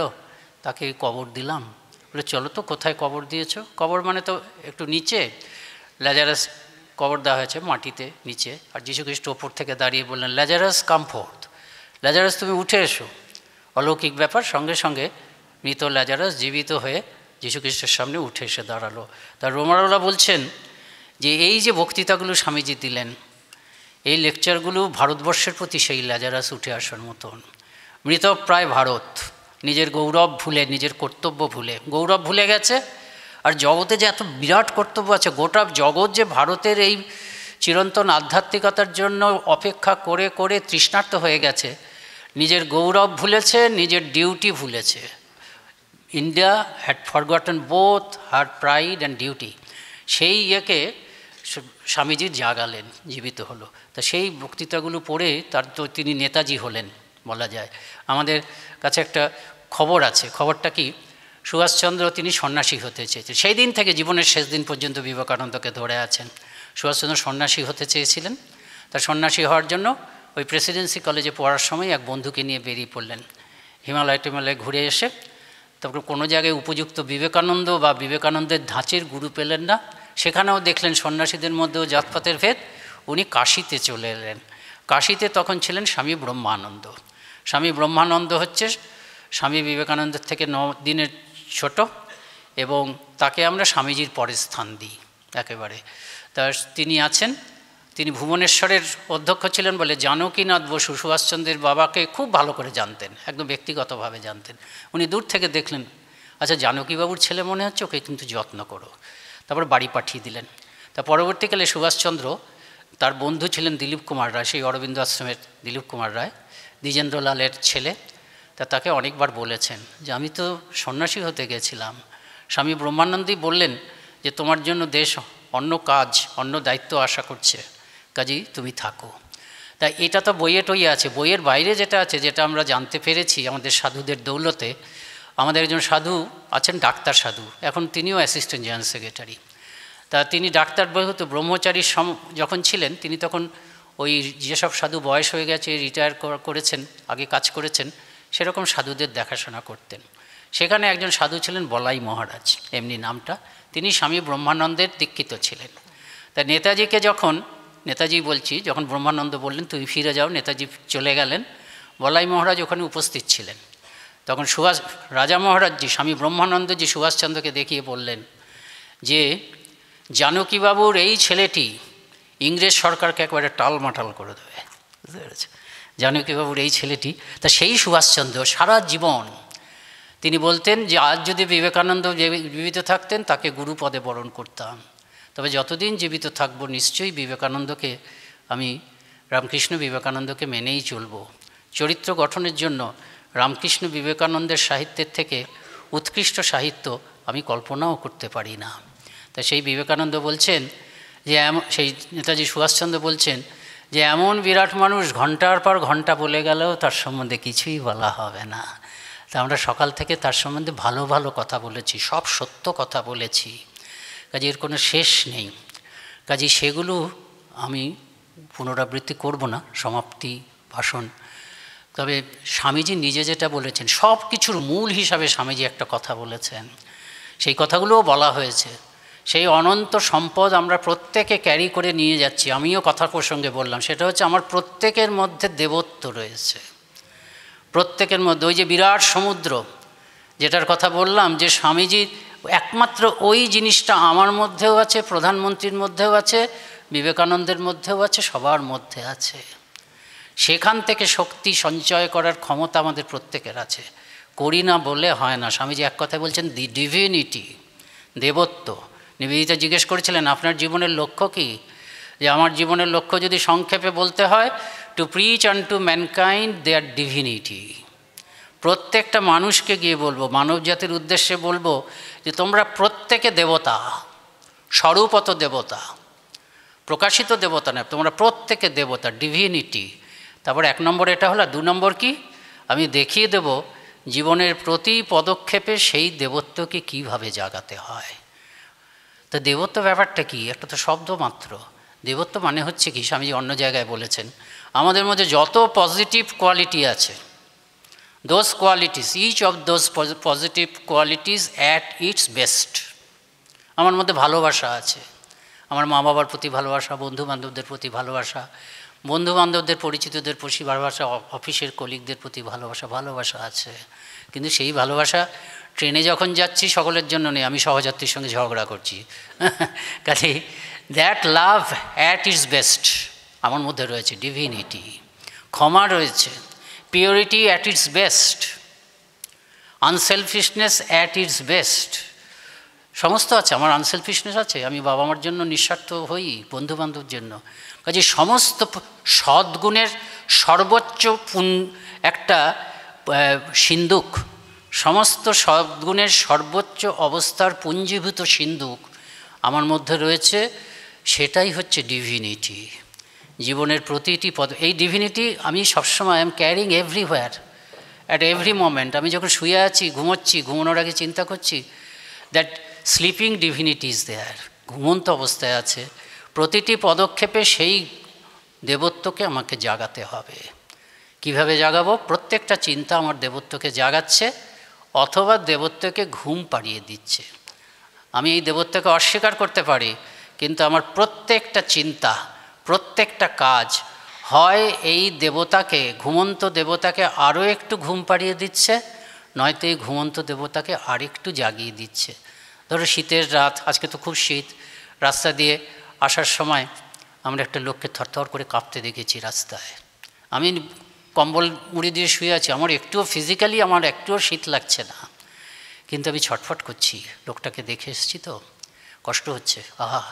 তাকে কবর দিলাম। বলে চলো তো, কোথায় কবর দিয়েছো? কবর মানে তো একটু নিচে, ল্যাজারাস কবর দেওয়া হয়েছে মাটিতে নিচে, আর যীশুখ্রিস্ট ওপর থেকে দাঁড়িয়ে বললেন ল্যাজারাস কাম ফোর্থ, ল্যাজারাস তুমি উঠে এসো। অলৌকিক ব্যাপার, সঙ্গে সঙ্গে মৃত ল্যাজারাস জীবিত হয়ে যীশুখ্রিস্টের সামনে উঠে এসে দাঁড়ালো। তার রোমারোলা বলছেন যে এই যে বক্তৃতাগুলো স্বামীজি দিলেন, এই লেকচারগুলো ভারতবর্ষের প্রতি সেই ল্যাজারাস উঠে আসার মতন। মৃত প্রায় ভারত নিজের গৌরব ভুলে, নিজের কর্তব্য ভুলে, গৌরব ভুলে গেছে। আর জগতে যে এত বিরাট কর্তব্য আছে, গোটা জগৎ যে ভারতের এই চিরন্তন আধ্যাত্মিকতার জন্য অপেক্ষা করে করে তৃষ্ণার্ত হয়ে গেছে, নিজের গৌরব ভুলেছে, নিজের ডিউটি ভুলেছে। India had forgotten both her pride and duty. সেই ইয়েকে স্বামীজি জাগালেন, জীবিত হলো। তা সেই বক্তৃতাগুলো পড়ে তার তো তিনি নেতাজি হলেন বলা যায়। আমাদের কাছে একটা খবর আছে, খবরটা কি, সুভাষচন্দ্র তিনি সন্ন্যাসী হতে চেয়েছেন। সেই দিন থেকে জীবনের শেষ দিন পর্যন্ত বিবেকানন্দকে ধরে আছেন। সুভাষচন্দ্র সন্ন্যাসী হতে চেয়েছিলেন। তার সন্ন্যাসী হওয়ার জন্য ওই প্রেসিডেন্সি কলেজে পড়ার সময় এক বন্ধুকে নিয়ে বেরিয়ে পড়লেন। হিমালয় টিমালয় ঘুরে এসে তারপর কোনো জায়গায় উপযুক্ত বিবেকানন্দ বা বিবেকানন্দের ধাঁচের গুরু পেলেন না। সেখানেও দেখলেন সন্ন্যাসীদের মধ্যেও জাতপাতের ভেদ। উনি কাশীতে চলে এলেন। কাশীতে তখন ছিলেন স্বামী ব্রহ্মানন্দ। স্বামী ব্রহ্মানন্দ হচ্ছে স্বামী বিবেকানন্দের থেকে 9 দিনের ছোট, এবং তাকে আমরা স্বামীজির পরে স্থান দিই একেবারে। তা তিনি আছেন, তিনি ভুবনেশ্বরের অধ্যক্ষ ছিলেন বলে জানকীনাথ বসু সুভাষচন্দ্রের বাবাকে খুব ভালো করে জানতেন, একদম ব্যক্তিগতভাবে জানতেন। উনি দূর থেকে দেখলেন, আচ্ছা জানকীবাবুর ছেলে মনে হচ্ছে, ওকে কিন্তু যত্ন করো। তারপর বাড়ি পাঠিয়ে দিলেন। তা পরবর্তীকালে সুভাষচন্দ্র, তার বন্ধু ছিলেন দিলীপ কুমার রায়, সেই অরবিন্দ আশ্রমের দিলীপ কুমার রায়, দ্বিজেন্দ্রলালের ছেলে। তা তাকে অনেকবার বলেছেন যে আমি তো সন্ন্যাসী হতে গেছিলাম। স্বামী ব্রহ্মানন্দই বললেন যে তোমার জন্য দেশ অন্য কাজ, অন্য দায়িত্ব আশা করছে, কাজেই তুমি থাকো। তাই এটা তো বইয়ে টইয়ে আছে। বইয়ের বাইরে যেটা আছে, যেটা আমরা জানতে পেরেছি আমাদের সাধুদের দৌলতে, আমাদের একজন সাধু আছেন ডাক্তার সাধু, এখন তিনিও অ্যাসিস্ট্যান্ট জেনারেল সেক্রেটারি। তা তিনি ডাক্তার যেহেতু ব্রহ্মচারীর যখন ছিলেন, তিনি তখন ওই যেসব সাধু বয়স হয়ে গেছে, রিটায়ার করেছেন, আগে কাজ করেছেন, সেরকম সাধুদের দেখাশোনা করতেন। সেখানে একজন সাধু ছিলেন বলাই মহারাজ, এমনি নামটা। তিনি স্বামী ব্রহ্মানন্দের দীক্ষিত ছিলেন। তা নেতাজিকে যখন, নেতাজি বলছি, যখন ব্রহ্মানন্দ বললেন তুমি ফিরে যাও, নেতাজি চলে গেলেন, বলাই মহারাজ ওখানে উপস্থিত ছিলেন। তখন রাজা মহারাজজি স্বামী ব্রহ্মানন্দজি সুভাষচন্দ্রকে দেখিয়ে বললেন যে জানকীবাবুর এই ছেলেটি ইংরেজ সরকারকে একবারে টালমাটাল করে দেবে, বুঝতে পেরেছে? জানকীবাবুর এই ছেলেটি। তা সেই সুভাষচন্দ্র সারা জীবন তিনি বলতেন যে আজ যদি বিবেকানন্দ জীবিত থাকতেন তাকে গুরুপদে বরণ করতাম, তবে যতদিন জীবিত থাকব নিশ্চয়ই বিবেকানন্দকে, আমি রামকৃষ্ণ বিবেকানন্দকে মেনেই চলব। চরিত্র গঠনের জন্য রামকৃষ্ণ বিবেকানন্দের সাহিত্যের থেকে উৎকৃষ্ট সাহিত্য আমি কল্পনাও করতে পারি না। তা সেই বিবেকানন্দ বলছেন যে সেই নেতাজি সুভাষচন্দ্র বলছেন যে এমন বিরাট মানুষ ঘন্টার পর ঘন্টা বলে গেলেও তার সম্বন্ধে কিছুই বলা হবে না। তা আমরা সকাল থেকে তার সম্বন্ধে ভালো ভালো কথা বলেছি, সব সত্য কথা বলেছি, কাজে এর কোনো শেষ নেই। কাজে সেগুলো আমি পুনরাবৃত্তি করব না, সমাপ্তি ভাষণ। তবে স্বামীজি নিজে যেটা বলেছেন, সব কিছুর মূল হিসাবে স্বামীজি একটা কথা বলেছেন, সেই কথাগুলোও বলা হয়েছে। সেই অনন্ত সম্পদ আমরা প্রত্যেকে ক্যারি করে নিয়ে যাচ্ছি। আমিও কথা প্রসঙ্গে বললাম, সেটা হচ্ছে আমার প্রত্যেকের মধ্যে দেবত্ব রয়েছে, প্রত্যেকের মধ্যে। ওই যে বিরাট সমুদ্র যেটার কথা বললাম, যে স্বামীজি একমাত্র ওই জিনিসটা আমার মধ্যেও আছে, প্রধানমন্ত্রীর মধ্যেও আছে, বিবেকানন্দের মধ্যেও আছে, সবার মধ্যে আছে। সেখান থেকে শক্তি সঞ্চয় করার ক্ষমতা আমাদের প্রত্যেকের আছে, করি না বলে হয় না। স্বামীজি এক কথায় বলছেন দি ডিভিনিটি, দেবত্ব। নিবেদিতা জিজ্ঞেস করেছিলেন আপনার জীবনের লক্ষ্য কী? যে আমার জীবনের লক্ষ্য যদি সংক্ষেপে বলতে হয়, to preach unto mankind their divinity. প্রত্যেকটা মানুষকে গিয়ে বলবো, মানব জাতির উদ্দেশ্যে বলবো যে তোমরা প্রত্যেকে দেবতা, স্বরূপত দেবতা, প্রকাশিত দেবতা না, তোমরা প্রত্যেকে দেবতা, ডিভিনিটি। তারপর 1 নম্বর এটা হলো। 2 নম্বর কি? আমি দেখিয়ে দেব জীবনের প্রতি পদক্ষেপে সেই দেবত্বকে কীভাবে জাগাতে হয়। তো দেবত্ব ব্যাপারটা কি? একটা তো শব্দ মাত্র। দেবত্ব মানে হচ্ছে কি, স্বামীজি অন্য জায়গায় বলেছেন, আমাদের মধ্যে যত পজিটিভ কোয়ালিটি আছে, those qualities, each of those positive qualities at its best. আমার মধ্যে ভালোবাসা আছে, আমার মা বাবার প্রতি ভালোবাসা, বন্ধু বান্ধবদের প্রতি ভালোবাসা, বন্ধু বান্ধবদের পরিচিতদের প্রতি ভালোবাসা, অফিসের কলিগদের প্রতি ভালোবাসা আছে। কিন্তু সেই ভালোবাসা ট্রেনে যখন যাচ্ছি সকলের জন্য নেই, আমি সহযাত্রীর সঙ্গে ঝগড়া করছি। কাজে that love at its best আমার মধ্যে রয়েছে। ডিভিনিটি, ক্ষমা রয়েছে, purity at its best, unselfishness at its best, সমস্ত আছে। আমার আনসেলফিশনেস আছে, আমি বাবা মার জন্য নিঃস্বার্থ হই, বন্ধুবান্ধবের জন্য। কাজে সমস্ত সদ্গুণের সর্বোচ্চ একটা সিন্ধুক, সমস্ত সদ্গুণের সর্বোচ্চ অবস্থার পুঞ্জীভূত সিন্ধুক আমার মধ্যে রয়েছে। সেটাই হচ্ছে ডিভিনিটি। জীবনের প্রতিটি পদ, এই ডিভিনিটি আমি সবসময় I am carrying everywhere, at every moment. আমি যখন শুয়ে আছি, ঘুমোচ্ছি, ঘুমানোর আগে চিন্তা করছি, that sleeping divinity is there, ঘুমন্ত অবস্থায় আছে। প্রতিটি পদক্ষেপে সেই দেবত্বকে আমাকে জাগাতে হবে। কিভাবে জাগাবো? প্রত্যেকটা চিন্তা আমার দেবত্বকে জাগাচ্ছে অথবা দেবত্বকে ঘুম পাড়িয়ে দিচ্ছে। আমি এই দেবত্বকে অস্বীকার করতে পারি, কিন্তু আমার প্রত্যেকটা চিন্তা, প্রত্যেকটা কাজ হয় এই দেবতাকে, ঘুমন্ত দেবতাকে আরও একটু ঘুম পাড়িয়ে দিচ্ছে, নয়তো এই ঘুমন্ত দেবতাকে আরেকটু জাগিয়ে দিচ্ছে। ধরো শীতের রাত, আজকে তো খুব শীত, রাস্তা দিয়ে আসার সময় আমরা একটা লোককে থরথর করে কাঁপতে দেখেছি রাস্তায়। আমি কম্বল মুড়ি দিয়ে শুয়ে আছি, আমার একটুও ফিজিক্যালি আমার একটুও শীত লাগছে না, কিন্তু আমি ছটফট করছি। লোকটাকে দেখে এসেছি তো, কষ্ট হচ্ছে, আহা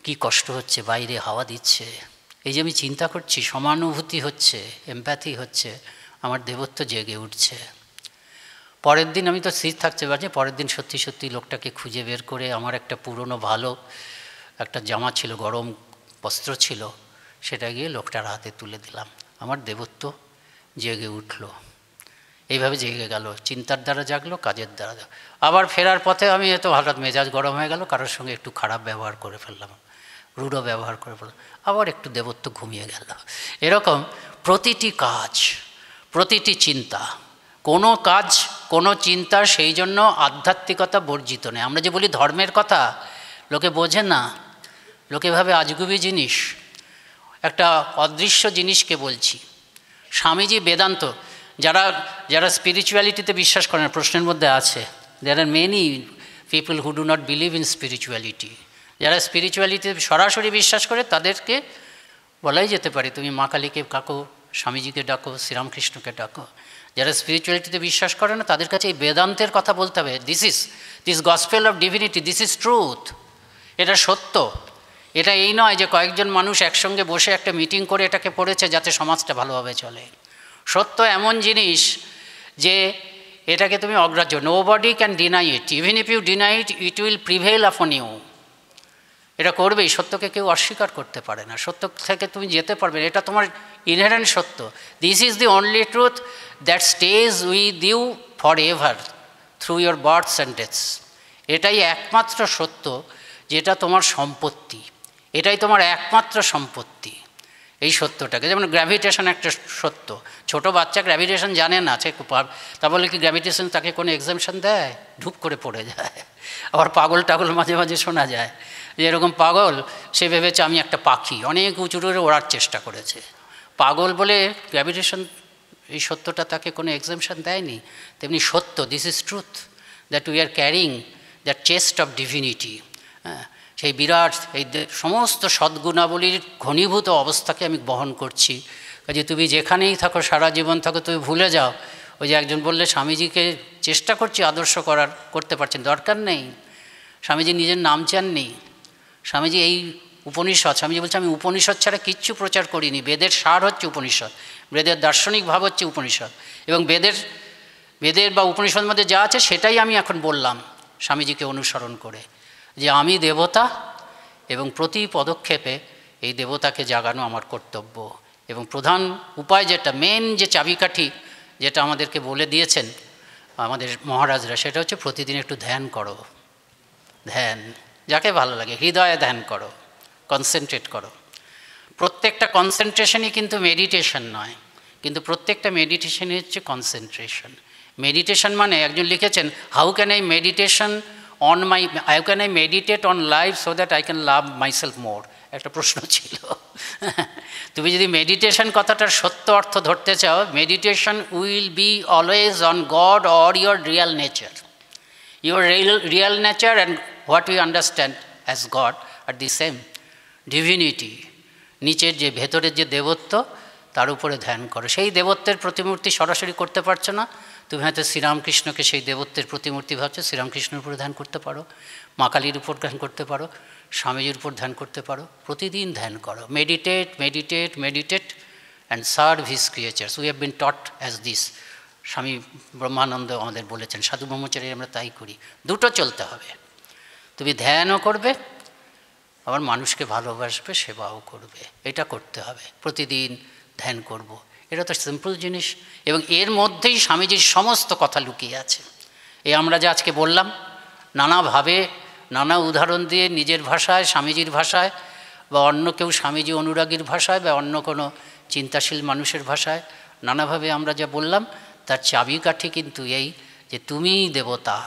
কি কষ্ট হচ্ছে, বাইরে হাওয়া দিচ্ছে। এই যে আমি চিন্তা করছি, সমানুভূতি হচ্ছে, এমপ্যাথি হচ্ছে, আমার দেবত্ব জেগে উঠছে। পরের দিন আমি তো স্থির থাকতে পারছি, পরের দিন সত্যি সত্যি লোকটাকে খুঁজে বের করে আমার একটা পুরনো ভালো একটা জামা ছিল, গরম বস্ত্র ছিল, সেটা গিয়ে লোকটার হাতে তুলে দিলাম। আমার দেবত্ব জেগে উঠল। এইভাবে জেগে গেল, চিন্তার দ্বারা জাগলো, কাজের দ্বারা। আবার ফেরার পথে আমি এত হঠাৎ মেজাজ গরম হয়ে গেল, কারোর সঙ্গে একটু খারাপ ব্যবহার করে ফেললাম, রূঢ় ব্যবহার করে ফেললাম, আবার একটু দেবত্ব ঘুমিয়ে গেল। এরকম প্রতিটি কাজ, প্রতিটি চিন্তা, কোনো কাজ, কোনো চিন্তা সেই জন্য আধ্যাত্মিকতা বর্জিত নেই। আমরা যে বলি ধর্মের কথা, লোকে বোঝে না, লোকে ভাবে আজগুবি জিনিস। একটা অদৃশ্য জিনিসকে বলছি। স্বামীজি বেদান্ত, যারা স্পিরিচুয়ালিটিতে বিশ্বাস করেন, প্রশ্নের মধ্যে আছে, there are many people who do not believe in spirituality. যারা স্পিরিচুয়ালিটিতে সরাসরি বিশ্বাস করে তাদেরকে বলাই যেতে পারে, তুমি মা কালীকে ডাকো, স্বামীজিকে ডাকো, শ্রীরামকৃষ্ণকে ডাকো। যারা স্পিরিচুয়ালিটিতে বিশ্বাস করে না তাদের কাছে এই বেদান্তের কথা বলতে হবে। This gospel of divinity, this is truth, এটা সত্য। এটা এই নয় যে কয়েকজন মানুষ একসঙ্গে বসে একটা মিটিং করে এটাকে পড়েছে যাতে সমাজটা ভালোভাবে চলে। সত্য এমন জিনিস যে এটাকে তুমি অগ্রাহ্য, nobody can deny it, even if you deny it, it will prevail upon you. এটা করবেই, সত্যকে কেউ অস্বীকার করতে পারে না, সত্য থেকে তুমি যেতে পারবে, এটা তোমার ইনহেরেন্ট সত্য। This is the only truth that stays with you forever through your births and deaths. এটাই একমাত্র সত্য, যেটা তোমার সম্পত্তি, এটাই তোমার একমাত্র সম্পত্তি। এই সত্যটাকে, যেমন গ্র্যাভিটেশন একটা সত্য, ছোট বাচ্চা গ্র্যাভিটেশন জানে না, তা বলে কি গ্র্যাভিটেশন তাকে কোনো এক্সামশন দেয়? ঢুপ করে পড়ে যায়। আবার পাগল টাগল মাঝে মাঝে শোনা যায়, যে এরকম পাগল, সে ভেবেছে আমি একটা পাখি, অনেক উঁচু করে ওড়ার চেষ্টা করেছে, পাগল বলে গ্র্যাভিটেশন এই সত্যটা তাকে কোনো এক্সামশন দেয়নি। তেমনি সত্য, this is truth that we are carrying that chest of divinity. হ্যাঁ, সেই বিরাট এই সমস্ত সদ্গুণাবলীর ঘনীভূত অবস্থাকে আমি বহন করছি। কাজে তুমি যেখানেই থাকো, সারা জীবন থাকো, তুমি ভুলে যাও। ওই যে একজন বললে স্বামীজিকে চেষ্টা করছি আদর্শ করতে পারছেন, দরকার নেই। স্বামীজি নিজের নাম চাননি। স্বামীজি এই উপনিষদ, স্বামীজি বলছে আমি উপনিষদ ছাড়া কিচ্ছু প্রচার করিনি। বেদের সার হচ্ছে উপনিষদ, বেদের দার্শনিক ভাব হচ্ছে উপনিষদ, এবং বেদের বা উপনিষদের মধ্যে যা আছে সেটাই আমি এখন বললাম স্বামীজিকে অনুসরণ করে, যে আমি দেবতা এবং প্রতি পদক্ষেপে এই দেবতাকে জাগানো আমার কর্তব্য। এবং প্রধান উপায় যেটা, মেন যে চাবিকাঠি যেটা আমাদেরকে বলে দিয়েছেন আমাদের মহারাজরা, সেটা হচ্ছে প্রতিদিন একটু ধ্যান করো। ধ্যান যাকে ভালো লাগে, হৃদয়ে ধ্যান করো, কনসেন্ট্রেট করো। প্রত্যেকটা কনসেন্ট্রেশনই কিন্তু মেডিটেশন নয়, কিন্তু প্রত্যেকটা মেডিটেশনই হচ্ছে কনসেন্ট্রেশন। মেডিটেশন মানে একজন লিখেছেন, how can I meditate on life so that I can love myself more, একটা প্রশ্ন ছিল। তুমি যদি মেডিটেশন কথাটার সত্য অর্থ ধরতে চাও, meditation will be always on god or your Real nature. Your real nature and what we understand as God are the same. Divinity, নিচের যে ভেতরের যে দেবত্ব, তার উপরে ধ্যান করো। সেই দেবত্বের প্রতিমূর্তি সরাসরি করতে পারছো না, তুমি হয়তো শ্রীরামকৃষ্ণকে সেই দেবত্বের প্রতিমূর্তি ভাবছো, শ্রীরামকৃষ্ণের উপরে ধ্যান করতে পারো, মা কালীর উপর ধ্যান করতে পারো, স্বামীজির উপর ধ্যান করতে পারো। প্রতিদিন ধ্যান করো। Meditate meditate meditate and serve his creatures. We have been taught as this. স্বামী ব্রহ্মানন্দ আমাদের বলেছেন, সাধু ব্রহ্মচারী আমরা তাই করি। দুটো চলতে হবে, তুমি ধ্যানও করবে, আবার মানুষকে ভালোবাসবে, সেবাও করবে। এটা করতে হবে, প্রতিদিন ধ্যান করব। এটা তো সিম্পল জিনিস, এবং এর মধ্যেই স্বামীজির সমস্ত কথা লুকিয়ে আছে। এই আমরা যে আজকে বললাম, নানাভাবে নানা উদাহরণ দিয়ে নিজের ভাষায়, স্বামীজির ভাষায়, বা অন্য কেউ স্বামীজি অনুরাগীর ভাষায়, বা অন্য কোনো চিন্তাশীল মানুষের ভাষায় নানাভাবে আমরা যা বললাম, তার চাবিকাঠি কিন্তু এই যে তুমিই দেবতা,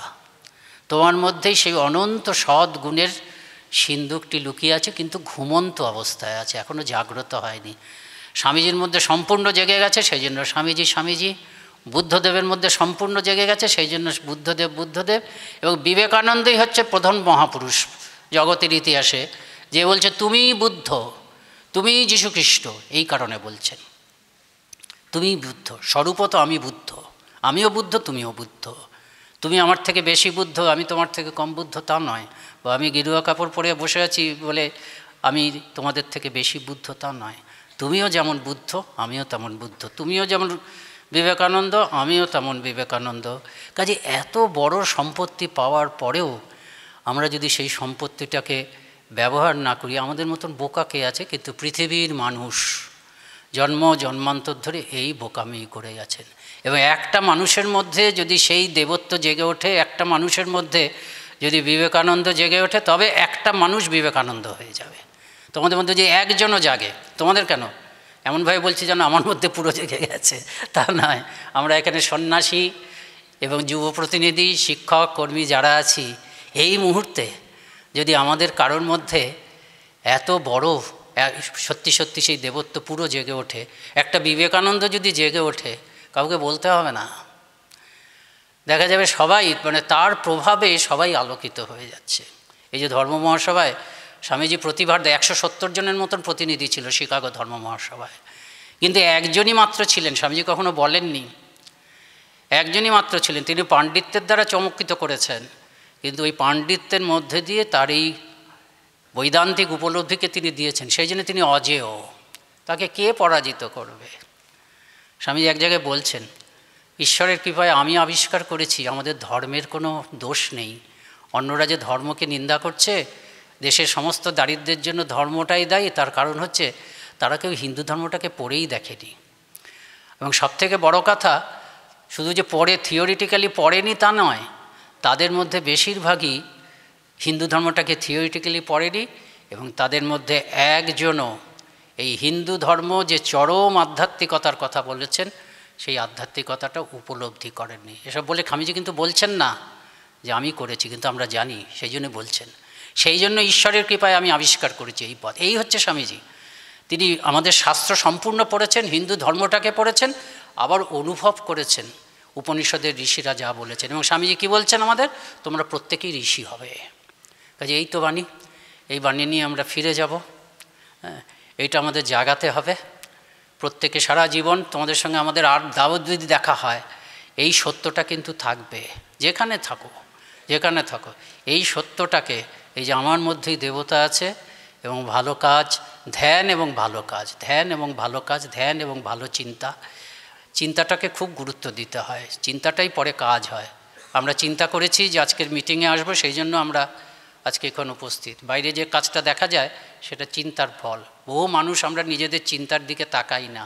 তোমার মধ্যেই সেই অনন্ত সৎ গুণের সিন্ধুকটি লুকিয়ে আছে, কিন্তু ঘুমন্ত অবস্থায় আছে, এখনও জাগ্রত হয়নি। স্বামীজির মধ্যে সম্পূর্ণ জেগে গেছে, সেই জন্য স্বামীজি। বুদ্ধদেবের মধ্যে সম্পূর্ণ জেগে গেছে, সেই জন্য বুদ্ধদেব। এবং বিবেকানন্দই হচ্ছে প্রধান মহাপুরুষ জগতের ইতিহাসে, যে বলছে তুমিই বুদ্ধ, তুমিই যীশুখ্রিস্ট। এই কারণে বলছেন তুমিই বুদ্ধ, স্বরূপত আমি বুদ্ধ, আমিও বুদ্ধ, তুমিও বুদ্ধ। তুমি আমার থেকে বেশি বুদ্ধ, আমি তোমার থেকে কম বুদ্ধ, তা নয়। বা আমি গেরুয়া কাপড় পরে বসে আছি বলে আমি তোমাদের থেকে বেশি বুদ্ধ, তা নয়। তুমিও যেমন বুদ্ধ, আমিও তেমন বুদ্ধ। তুমিও যেমন বিবেকানন্দ, আমিও তেমন বিবেকানন্দ। কাজে এত বড় সম্পত্তি পাওয়ার পরেও আমরা যদি সেই সম্পত্তিটাকে ব্যবহার না করি, আমাদের মতন বোকা কে আছে? কিন্তু পৃথিবীর মানুষ জন্মান্তর ধরে এই বোকামি করে গেছেন। এবং একটা মানুষের মধ্যে যদি সেই দেবত্ব জেগে ওঠে, একটা মানুষের মধ্যে যদি বিবেকানন্দ জেগে ওঠে, তবে একটা মানুষ বিবেকানন্দ হয়ে যাবে। তোমাদের মধ্যে যে একজনও জাগে, তোমাদের কেন এমনভাবে বলছি যেন আমার মধ্যে পুরো জেগে গেছে, তা নয়। আমরা এখানে সন্ন্যাসী এবং যুব প্রতিনিধি, শিক্ষক, কর্মী যারা আছি, এই মুহূর্তে যদি আমাদের কারোর মধ্যে এত বড় সত্যি সত্যি সেই দেবত্ব পুরো জেগে ওঠে, একটা বিবেকানন্দ যদি জেগে ওঠে, কাউকে বলতে হবে না, দেখা যাবে সবাই তার প্রভাবে সবাই আলোকিত হয়ে যাচ্ছে। এই যে ধর্ম মহাসভায় স্বামীজি প্রতিভার 170 জনের মতন প্রতিনিধি ছিল শিকাগো ধর্ম মহাসভায়, কিন্তু একজনই মাত্র ছিলেন, স্বামীজি কখনো বলেননি, একজনই মাত্র ছিলেন, তিনি পাণ্ডিত্যের দ্বারা চমৎকৃত করেছেন, কিন্তু ওই পাণ্ডিত্যের মধ্যে দিয়ে তার এই বৈদান্তিক উপলব্ধিকে তিনি দিয়েছেন, সেই জন্য তিনি অজেয়, তাকে কে পরাজিত করবে? স্বামীজি এক জায়গায় বলছেন, ঈশ্বরের কৃপায় আমি আবিষ্কার করেছি আমাদের ধর্মের কোনো দোষ নেই। অন্যরা যে ধর্মকে নিন্দা করছে, দেশের সমস্ত দারিদ্র্যের জন্য ধর্মটাই দায়ী, তার কারণ হচ্ছে তারা কেউ হিন্দু ধর্মটাকে পড়েই দেখেনি। এবং সবথেকে বড় কথা, শুধু যে পড়ে থিওরিটিক্যালি পড়েনি তা নয়, তাদের মধ্যে বেশিরভাগই হিন্দু ধর্মটাকে থিওরিটিক্যালি পড়েনি, এবং তাদের মধ্যে একজনও এই হিন্দু ধর্ম যে চরম আধ্যাত্মিকতার কথা বলেছেন, সেই আধ্যাত্মিকতাটা উপলব্ধি করেননি। এসব বলে স্বামীজি কিন্তু বলছেন না যে আমি করেছি, কিন্তু আমরা জানি, সেই জন্য বলছেন, সেই জন্য ঈশ্বরের কৃপায় আমি আবিষ্কার করেছি এই পথ। এই হচ্ছে স্বামীজি। তিনি আমাদের শাস্ত্র সম্পূর্ণ পড়েছেন, হিন্দু ধর্মটাকে পড়েছেন, আবার অনুভব করেছেন উপনিষদের ঋষিরা যা বলেছেন। এবং স্বামীজি কী বলছেন আমাদের? তোমরা প্রত্যেকেই ঋষি হবে। কাজে এই তো বাণী, এই বাণী নিয়ে আমরা ফিরে যাব। হ্যাঁ, এইটা আমাদের জাগাতে হবে প্রত্যেকে সারা জীবন। তোমাদের সঙ্গে আমাদের আর দাওয়াত যদি দেখা হয়, এই সত্যটা কিন্তু থাকবে, যেখানে থাকো, যেখানে থাকো, এই সত্যটাকে, এই যে আমার মধ্যেই দেবতা আছে, এবং ভালো কাজ, ধ্যান এবং ভালো কাজ, ধ্যান এবং ভালো কাজ, ধ্যান এবং ভালো চিন্তা, চিন্তাটাকে খুব গুরুত্ব দিতে হয়, চিন্তাটাই পরে কাজ হয়। আমরা চিন্তা করেছি যে আজকের মিটিংয়ে আসবো, সেই জন্য আমরা আজকে এখানে উপস্থিত। বাইরে যে কাজটা দেখা যায় সেটা চিন্তার ফল। বহু মানুষ আমরা নিজেদের চিন্তার দিকে তাকাই না,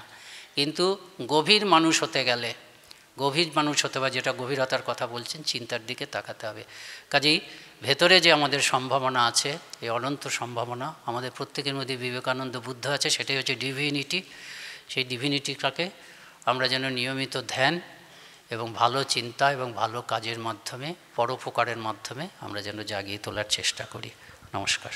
কিন্তু গভীর মানুষ হতে গেলে, গভীর মানুষ হতে হবে, যেটা গভীরতার কথা বলছেন, চিন্তার দিকে তাকাতে হবে। কাজেই ভেতরে যে আমাদের সম্ভাবনা আছে, এই অনন্ত সম্ভাবনা আমাদের প্রত্যেকের মধ্যে, বিবেকানন্দ বুদ্ধ আছে, সেটাই হচ্ছে ডিভিনিটি। সেই ডিভিনিটিটাকে আমরা যেন নিয়মিত ধ্যান এবং ভালো চিন্তা এবং ভালো কাজের মাধ্যমে, পরোপকারের মাধ্যমে আমরা যেন জাগিয়ে তোলার চেষ্টা করি। নমস্কার।